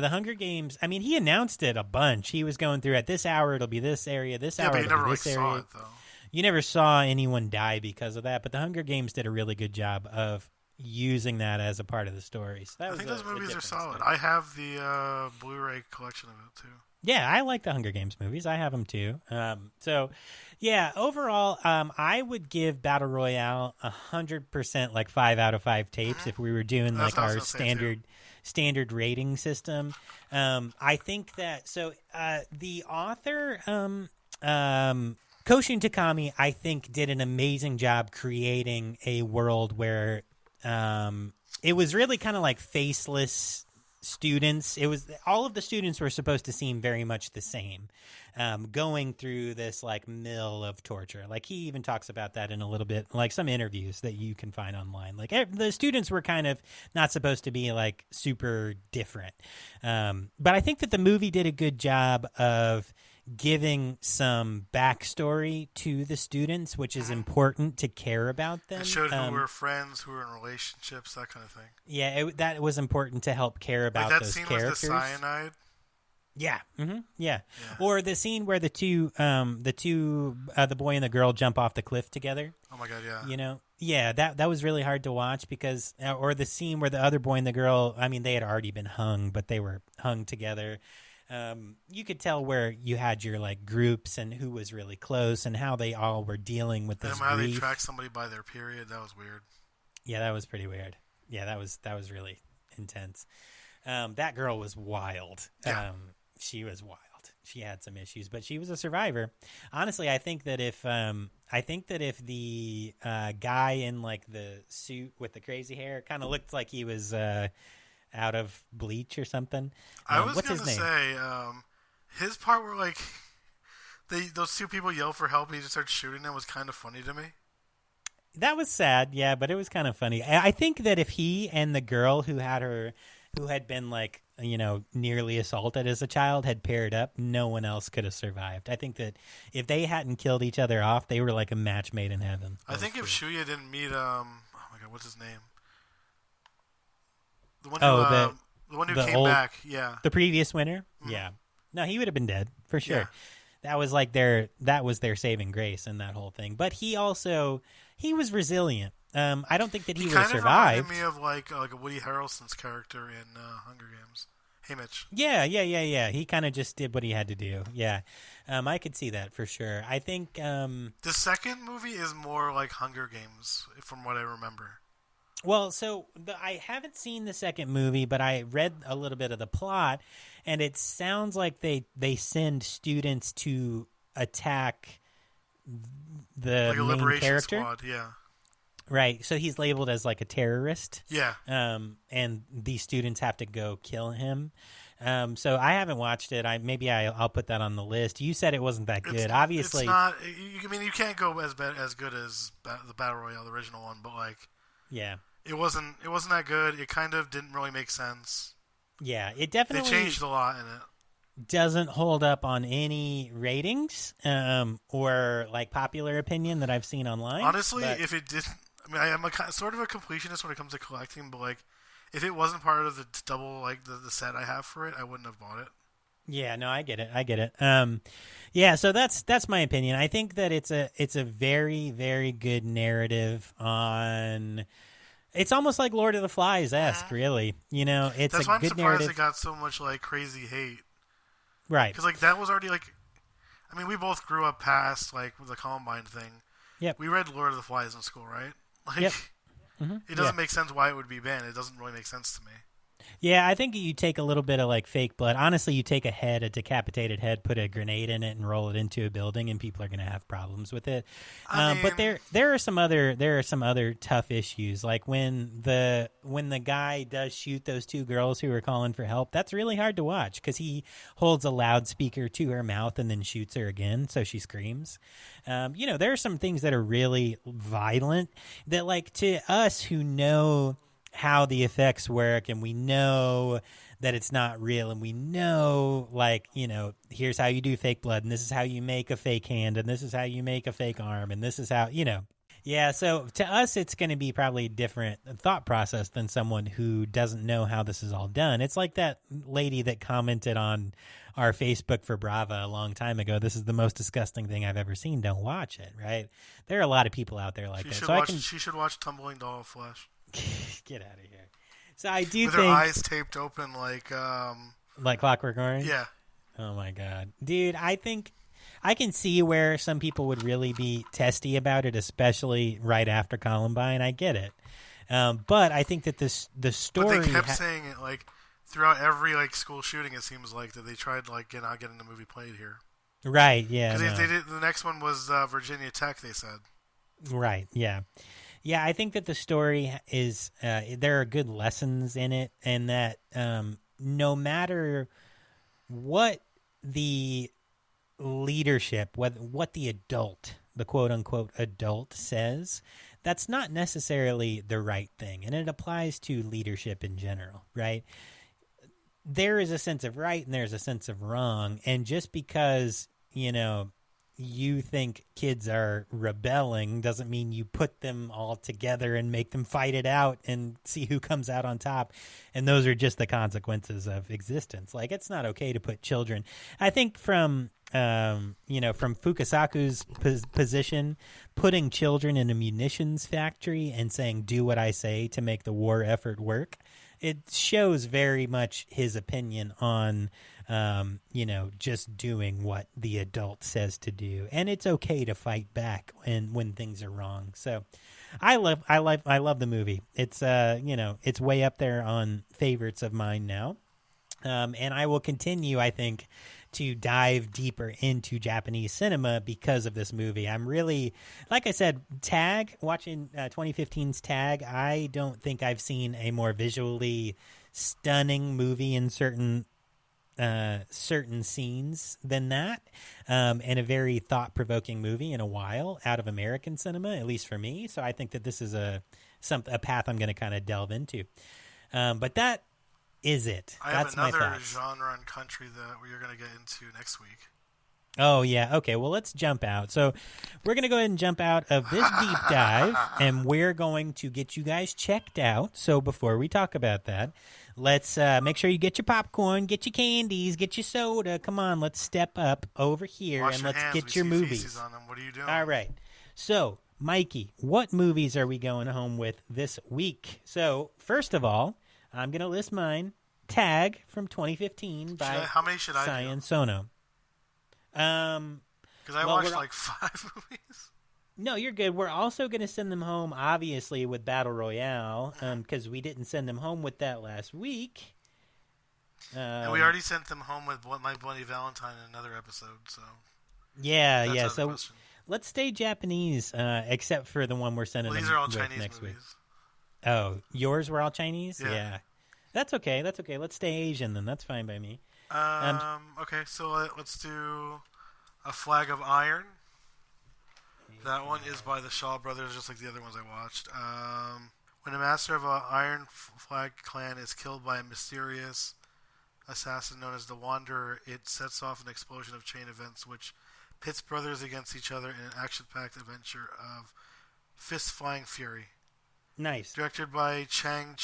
Speaker 2: Hunger Games. I mean, he announced it a bunch. He was going through at this hour it'll be this area, this hour.
Speaker 3: But you never
Speaker 2: this area.
Speaker 3: saw it though.
Speaker 2: You never saw anyone die because of that. But the Hunger Games did a really good job of using that as a part of the story. So
Speaker 3: I think those movies are solid. I have the Blu-ray collection of it too.
Speaker 2: Yeah, I like the Hunger Games movies. I have them too. So, yeah, overall, I would give Battle Royale 100%, like 5 out of 5 tapes if we were doing like our standard rating system. I think that the author, Koshin Takami, I think did an amazing job creating a world where it was really kind of like faceless students. It was all of the students were supposed to seem very much the same, going through this like mill of torture. Like he even talks about that in a little bit, like some interviews that you can find online. Like the students were kind of not supposed to be like super different. But I think that the movie did a good job of giving some backstory to the students, which is important to care about them.
Speaker 3: It showed who were friends, who were in relationships, that kind of thing.
Speaker 2: Yeah, that was important to help care about
Speaker 3: like
Speaker 2: those
Speaker 3: characters.
Speaker 2: That scene
Speaker 3: was the cyanide.
Speaker 2: Yeah. Mm-hmm. Yeah. Or the scene where the boy and the girl jump off the cliff together.
Speaker 3: Oh my God, yeah.
Speaker 2: You know? Yeah, that was really hard to watch because, or the scene where the other boy and the girl, I mean, they had already been hung, but they were hung together. You could tell where you had your like groups and who was really close and how they all were dealing with this grief.
Speaker 3: How they track somebody by their period, that was weird.
Speaker 2: Yeah, that was pretty weird. Yeah, that was really intense. That girl was wild.
Speaker 3: Yeah.
Speaker 2: She was wild. She had some issues, but she was a survivor. Honestly, I think that if the guy in like the suit with the crazy hair kind of looked like he was out of Bleach or something.
Speaker 3: I was going to say his part where like those two people yell for help and he just starts shooting them was kind of funny to me.
Speaker 2: That was sad, yeah, but it was kind of funny. I think that if he and the girl who had been like nearly assaulted as a child had paired up, no one else could have survived. I think that if they hadn't killed each other off, they were like a match made in heaven.
Speaker 3: I think if Shuya didn't meet oh my god, what's his name? The one who came back, yeah.
Speaker 2: The previous winner?
Speaker 3: Mm-hmm.
Speaker 2: Yeah. No, he would have been dead for sure.
Speaker 3: Yeah.
Speaker 2: That was their saving grace in that whole thing. But he was resilient. I don't think that he would have survived.
Speaker 3: He kind of reminded me of like a Woody Harrelson's character in Hunger Games. Hey, Mitch.
Speaker 2: Yeah. He kind of just did what he had to do. Yeah. I could see that for sure. I think
Speaker 3: the second movie is more like Hunger Games, from what I remember.
Speaker 2: Well, so I haven't seen the second movie, but I read a little bit of the plot, and it sounds like they send students to attack the
Speaker 3: like a
Speaker 2: main
Speaker 3: liberation
Speaker 2: character.
Speaker 3: Squad, yeah.
Speaker 2: Right, so he's labeled as like a terrorist.
Speaker 3: Yeah.
Speaker 2: And these students have to go kill him. So I haven't watched it. I'll put that on the list. You said it wasn't that good. Obviously,
Speaker 3: it's not. You can't go as good as the Battle Royale, the original one, but like,
Speaker 2: yeah,
Speaker 3: it wasn't that good. It kind of didn't really make sense.
Speaker 2: Yeah, it definitely
Speaker 3: they changed a lot in it.
Speaker 2: Doesn't hold up on any ratings or like popular opinion that I've seen online.
Speaker 3: Honestly, if it didn't, I mean, I'm sort of a completionist when it comes to collecting, but like, if it wasn't part of the double like the set I have for it, I wouldn't have bought it.
Speaker 2: Yeah, no, I get it. Yeah, so that's my opinion. I think that it's a very, very good narrative on. It's almost like Lord of the Flies-esque, really. It's
Speaker 3: that's
Speaker 2: a
Speaker 3: why
Speaker 2: good
Speaker 3: I'm surprised
Speaker 2: narrative.
Speaker 3: it got so much like crazy hate.
Speaker 2: Right.
Speaker 3: Because like that was already like, I mean, we both grew up past like the Columbine thing.
Speaker 2: Yep.
Speaker 3: We read Lord of the Flies in school, right? Like,
Speaker 2: yep. Mm-hmm.
Speaker 3: It doesn't make sense why it would be banned. It doesn't really make sense to me.
Speaker 2: Yeah, I think you take a little bit of like fake blood. Honestly, you take a decapitated head, put a grenade in it, and roll it into a building, and people are going to have problems with it. But there are some other tough issues, like when the guy does shoot those two girls who are calling for help. That's really hard to watch because he holds a loudspeaker to her mouth and then shoots her again, so she screams. There are some things that are really violent that, like, to us who know how the effects work, and we know that it's not real, and we know, like, here's how you do fake blood, and this is how you make a fake hand, and this is how you make a fake arm, and this is how, Yeah, so to us, it's going to be probably a different thought process than someone who doesn't know how this is all done. It's like that lady that commented on our Facebook for Brava a long time ago, this is the most disgusting thing I've ever seen, don't watch it, right? There are a lot of people out there like that.
Speaker 3: She should watch Tumbling Doll of Flesh.
Speaker 2: Get out of here. So I do
Speaker 3: with
Speaker 2: think...
Speaker 3: her eyes taped open like...
Speaker 2: like Clockwork Orange?
Speaker 3: Yeah.
Speaker 2: Oh, my God. Dude, I think... I can see where some people would really be testy about it, especially right after Columbine. I get it. But I think that the story...
Speaker 3: But they kept saying it, like, throughout every, like, school shooting, it seems like, that they tried, like, not getting the movie played here.
Speaker 2: Right, yeah.
Speaker 3: Because they did, the next one was Virginia Tech, they said.
Speaker 2: Right, yeah. Yeah, I think that the story is, there are good lessons in it, and that no matter what the leadership, what the adult, the quote-unquote adult says, that's not necessarily the right thing, and it applies to leadership in general, right? There is a sense of right, and there's a sense of wrong, and just because, you think kids are rebelling doesn't mean you put them all together and make them fight it out and see who comes out on top. And those are just the consequences of existence. Like, it's not okay to put children. I think from Fukasaku's position, putting children in a munitions factory and saying, do what I say to make the war effort work, it shows very much his opinion on just doing what the adult says to do, and it's okay to fight back when things are wrong. So, I love the movie. It's it's way up there on favorites of mine now, and I will continue, I think, to dive deeper into Japanese cinema because of this movie. I'm really, like I said, watching 2015's Tag, I don't think I've seen a more visually stunning movie in certain scenes than that, and a very thought-provoking movie in a while out of American cinema, at least for me. So I think that this is a path I'm going to kind of delve into. But that is it?
Speaker 3: I
Speaker 2: That's
Speaker 3: have
Speaker 2: my
Speaker 3: another
Speaker 2: thoughts.
Speaker 3: genre and country that we're going to get into next week.
Speaker 2: Oh, yeah. Okay, well, let's jump out. So we're going to go ahead and jump out of this deep dive, and we're going to get you guys checked out. So before we talk about that, let's make sure you get your popcorn, get your candies, get your soda. Come on, let's step up over here,
Speaker 3: Wash
Speaker 2: and
Speaker 3: your
Speaker 2: let's
Speaker 3: hands.
Speaker 2: get
Speaker 3: We
Speaker 2: your
Speaker 3: see
Speaker 2: movies.
Speaker 3: feces on them. What are you doing?
Speaker 2: All right. So, Mikey, what movies are we going home with this week? So, first of all, I'm going to list mine. Tag from 2015 by
Speaker 3: How many should I
Speaker 2: Sion
Speaker 3: do?
Speaker 2: Sono.
Speaker 3: Because I watched like 5 movies.
Speaker 2: No, you're good. We're also going to send them home, obviously, with Battle Royale, because we didn't send them home with that last week.
Speaker 3: And we already sent them home with My Bloody Valentine in another episode. So
Speaker 2: Yeah,
Speaker 3: that's
Speaker 2: yeah.
Speaker 3: out of the
Speaker 2: So
Speaker 3: question.
Speaker 2: let's stay Japanese, except for the one we're sending
Speaker 3: Well, these
Speaker 2: them
Speaker 3: are all
Speaker 2: with
Speaker 3: Chinese
Speaker 2: next
Speaker 3: movies.
Speaker 2: week. Oh, yours were all Chinese?
Speaker 3: Yeah.
Speaker 2: That's okay. That's okay. Let's stay Asian then. That's fine by me.
Speaker 3: Okay, so let's do A Flag of Iron. That one is by the Shaw Brothers, just like the other ones I watched. When a master of an Iron Flag clan is killed by a mysterious assassin known as the Wanderer, it sets off an explosion of chain events which pits brothers against each other in an action-packed adventure of fist-flying fury.
Speaker 2: Nice.
Speaker 3: Directed by Chen.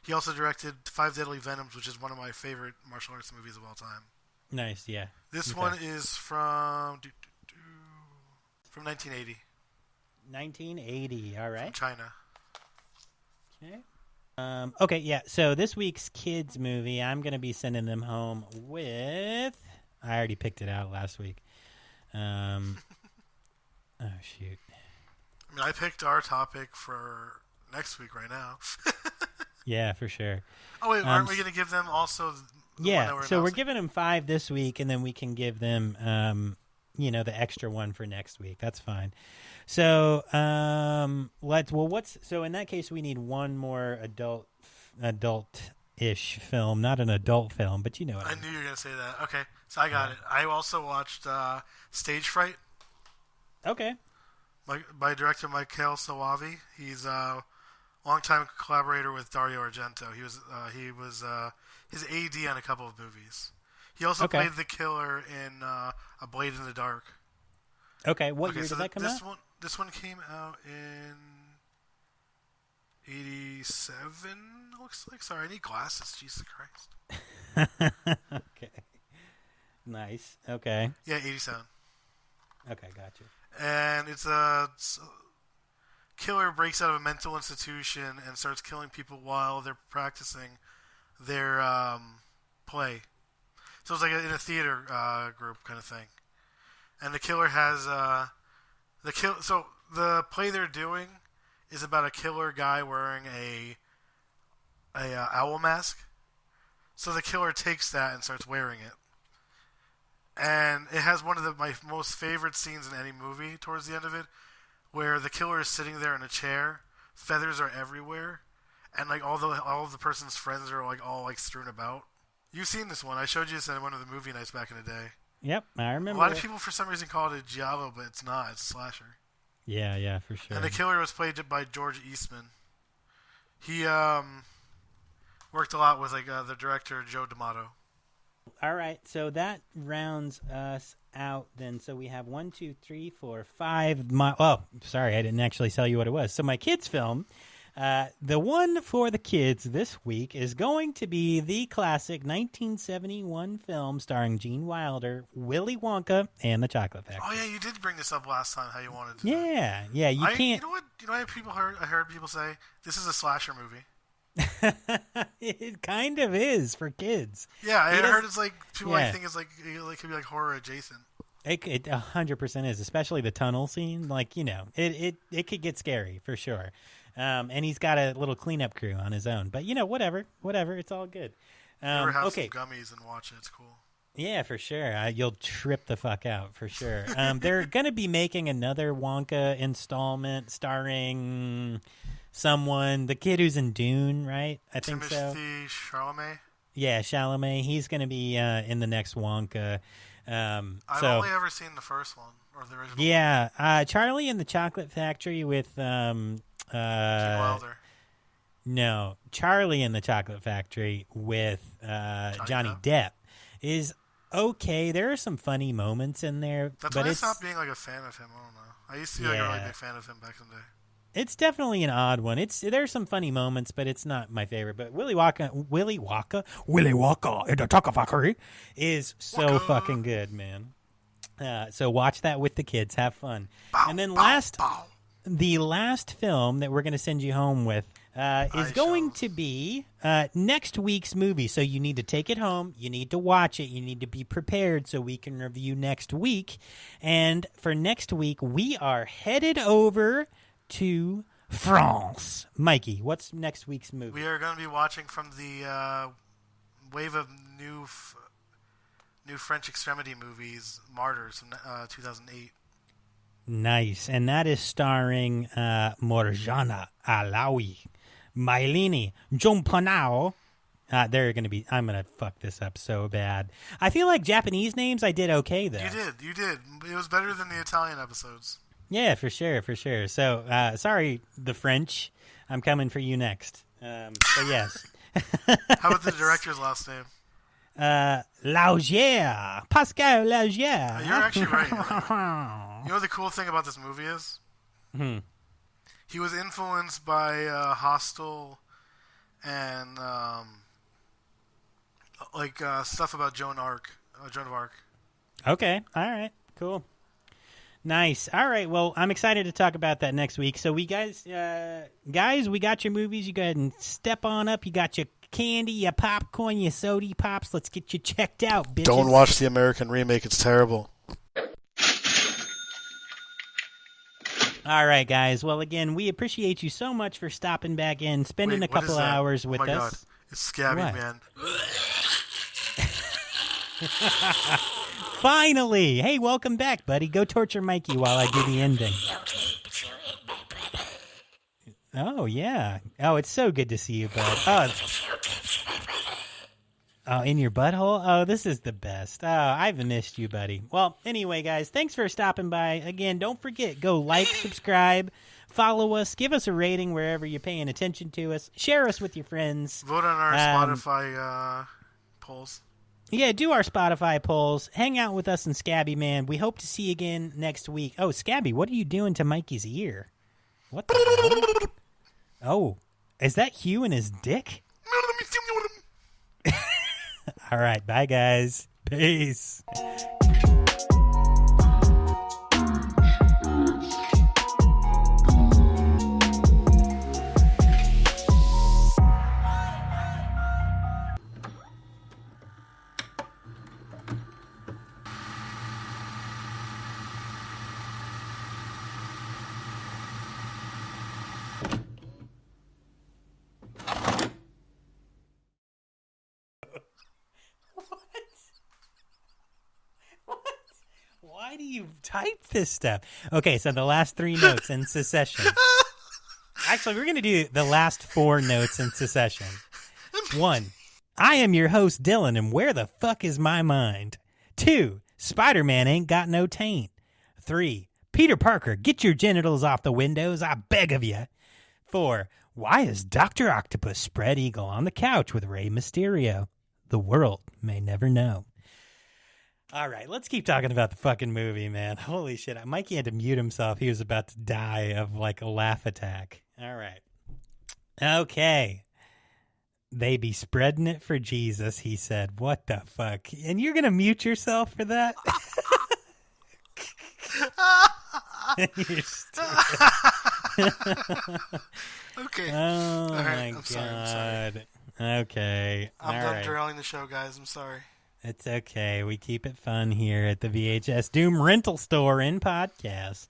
Speaker 3: He also directed Five Deadly Venoms, which is one of my favorite martial arts movies of all time.
Speaker 2: Nice, yeah.
Speaker 3: This
Speaker 2: Okay.
Speaker 3: one is from 1980.
Speaker 2: 1980, all
Speaker 3: From
Speaker 2: right.
Speaker 3: China.
Speaker 2: Okay. Okay, yeah. So this week's kids movie, I'm going to be sending them home with. I already picked it out last week. Oh shoot.
Speaker 3: I mean, I picked our topic for next week right now.
Speaker 2: Yeah, for sure.
Speaker 3: Oh wait, aren't we going to give them also? The one
Speaker 2: Yeah.
Speaker 3: that
Speaker 2: So we're
Speaker 3: announcing?
Speaker 2: giving them 5 this week, and then we can give them, the extra one for next week. That's fine. So so in that case, we need one more adult-ish film, not an adult film, but you know what I
Speaker 3: I
Speaker 2: mean.
Speaker 3: knew you were going to say that. Okay, so I got it. I also watched Stage Fright
Speaker 2: Okay.
Speaker 3: by director Michele Soavi. He's a longtime collaborator with Dario Argento. He was his AD on a couple of movies. He also
Speaker 2: Okay.
Speaker 3: played the killer in A Blade in the Dark.
Speaker 2: Okay. What year did that come out?
Speaker 3: This one came out in 87. Looks like. Sorry, I need glasses. Jesus Christ.
Speaker 2: Okay. Nice. Okay.
Speaker 3: Yeah, 87.
Speaker 2: Okay, gotcha.
Speaker 3: And it's a killer breaks out of a mental institution and starts killing people while they're practicing their play. So it's like in a theater group kind of thing. And the killer has So the play they're doing is about a killer guy wearing a owl mask. So the killer takes that and starts wearing it. And it has one of my most favorite scenes in any movie towards the end of it, where the killer is sitting there in a chair, feathers are everywhere, and like all of the person's friends are like all like strewn about. You've seen this one. I showed you this in one of the movie nights back in the day.
Speaker 2: Yep, I
Speaker 3: A
Speaker 2: remember.
Speaker 3: lot of people for some reason call it a giallo, but it's not. It's a slasher.
Speaker 2: Yeah, for sure.
Speaker 3: And the killer was played by George Eastman. He worked a lot with the director Joe D'Amato.
Speaker 2: All right, so that rounds us out then. So we have 1, 2, 3, 4, 5. Sorry, I didn't actually tell you what it was. So my kids' film, the one for the kids this week is going to be the classic 1971 film starring Gene Wilder, Willy Wonka, and the Chocolate Factory.
Speaker 3: Oh yeah, you did bring this up last time. How you wanted to?
Speaker 2: Yeah. You can't.
Speaker 3: You know what? You know what I heard people say this is a slasher movie.
Speaker 2: It kind of is for kids.
Speaker 3: Yeah, I
Speaker 2: He does-
Speaker 3: heard it's like people
Speaker 2: Yeah.
Speaker 3: think it's like it could be like horror adjacent.
Speaker 2: It 100% is, especially the tunnel scene. Like, it could get scary for sure. And he's got a little cleanup crew on his own. But, whatever. It's all good.
Speaker 3: Ever have
Speaker 2: Okay.
Speaker 3: some gummies and watch it. It's cool.
Speaker 2: Yeah, for sure. You'll trip the fuck out, for sure. They're going to be making another Wonka installment starring someone, the kid who's in Dune, right? I think so.
Speaker 3: Timothy Chalamet.
Speaker 2: Yeah, Chalamet. He's going to be in the next Wonka.
Speaker 3: I've
Speaker 2: so
Speaker 3: only ever seen the first one or the original.
Speaker 2: yeah, Charlie and the Chocolate Factory with
Speaker 3: Gene Wilder.
Speaker 2: No, Charlie and the Chocolate Factory with Johnny Depp is okay. There are some funny moments in there.
Speaker 3: That's
Speaker 2: but
Speaker 3: why I
Speaker 2: it's
Speaker 3: stopped being like a fan of him. I don't know. I used to be like a really big fan of him back in the day.
Speaker 2: It's definitely an odd one. There's some funny moments, but it's not my favorite. But Willy Wonka in the Chocolate Factory is so fucking good, man. So watch that with the kids. Have fun. And then the last film that we're going to send you home with is going to be next week's movie. So you need to take it home. You need to watch it. You need to be prepared so we can review next week. And for next week, we are headed over to France. Mikey, what's next week's movie?
Speaker 3: We are going to be watching from the wave of new French extremity movies, Martyrs from 2008.
Speaker 2: Nice. And that is starring Morjana Alaoui, Mailini, Jompanao. I'm going to fuck this up so bad. I feel like Japanese names I did okay, though.
Speaker 3: You did. It was better than the Italian episodes.
Speaker 2: Yeah, for sure. So, sorry, the French. I'm coming for you next. But yes.
Speaker 3: How about the director's last name?
Speaker 2: Laugier. Pascal Laugier.
Speaker 3: You're actually right. You know what the cool thing about this movie is? He was influenced by Hostel and stuff about Joan of Arc. Okay. All
Speaker 2: right. Cool. Nice. All right. Well, I'm excited to talk about that next week. So we guys, we got your movies. You go ahead and step on up. You got your candy, your popcorn, your soda pops. Let's get you checked out, bitches.
Speaker 3: Don't watch the American remake. It's terrible.
Speaker 2: All right, guys. Well, again, we appreciate you so much for stopping back in, spending a couple hours with us.
Speaker 3: God. It's Scabby, man.
Speaker 2: Finally! Hey, welcome back, buddy. Go torture Mikey while I do the ending. Oh, yeah. Oh, it's so good to see you, bud. Oh, in your butthole? Oh, this is the best. Oh, I've missed you, buddy. Well, anyway, guys, thanks for stopping by. Again, don't forget, go like, subscribe, follow us, give us a rating wherever you're paying attention to us, share us with your friends.
Speaker 3: Vote on our Spotify polls.
Speaker 2: Yeah, do our Spotify polls. Hang out with us and Scabby, man. We hope to see you again next week. Oh, Scabby, what are you doing to Mikey's ear? What the hell? Oh, is that Hugh and his dick? All right, bye, guys. Peace. Why do you type this stuff? Okay, so the last 3 notes in succession. Actually, we're going to do the last 4 notes in succession. 1, I am your host, Dylan, and where the fuck is my mind? 2, Spider-Man ain't got no taint. 3, Peter Parker, get your genitals off the windows, I beg of you. 4, why is Dr. Octopus spread eagle on the couch with Rey Mysterio? The world may never know. All right, let's keep talking about the fucking movie, man. Holy shit. Mikey had to mute himself. He was about to die of, like, a laugh attack. All right. Okay. They be spreading it for Jesus, he said. What the fuck? And you're going to mute yourself for that? You're stupid.
Speaker 3: Okay.
Speaker 2: Oh,
Speaker 3: right,
Speaker 2: my God. Okay.
Speaker 3: I'm done derailing the show, guys. I'm sorry.
Speaker 2: It's okay. We keep it fun here at the VHS Doom Rental Store and Podcast.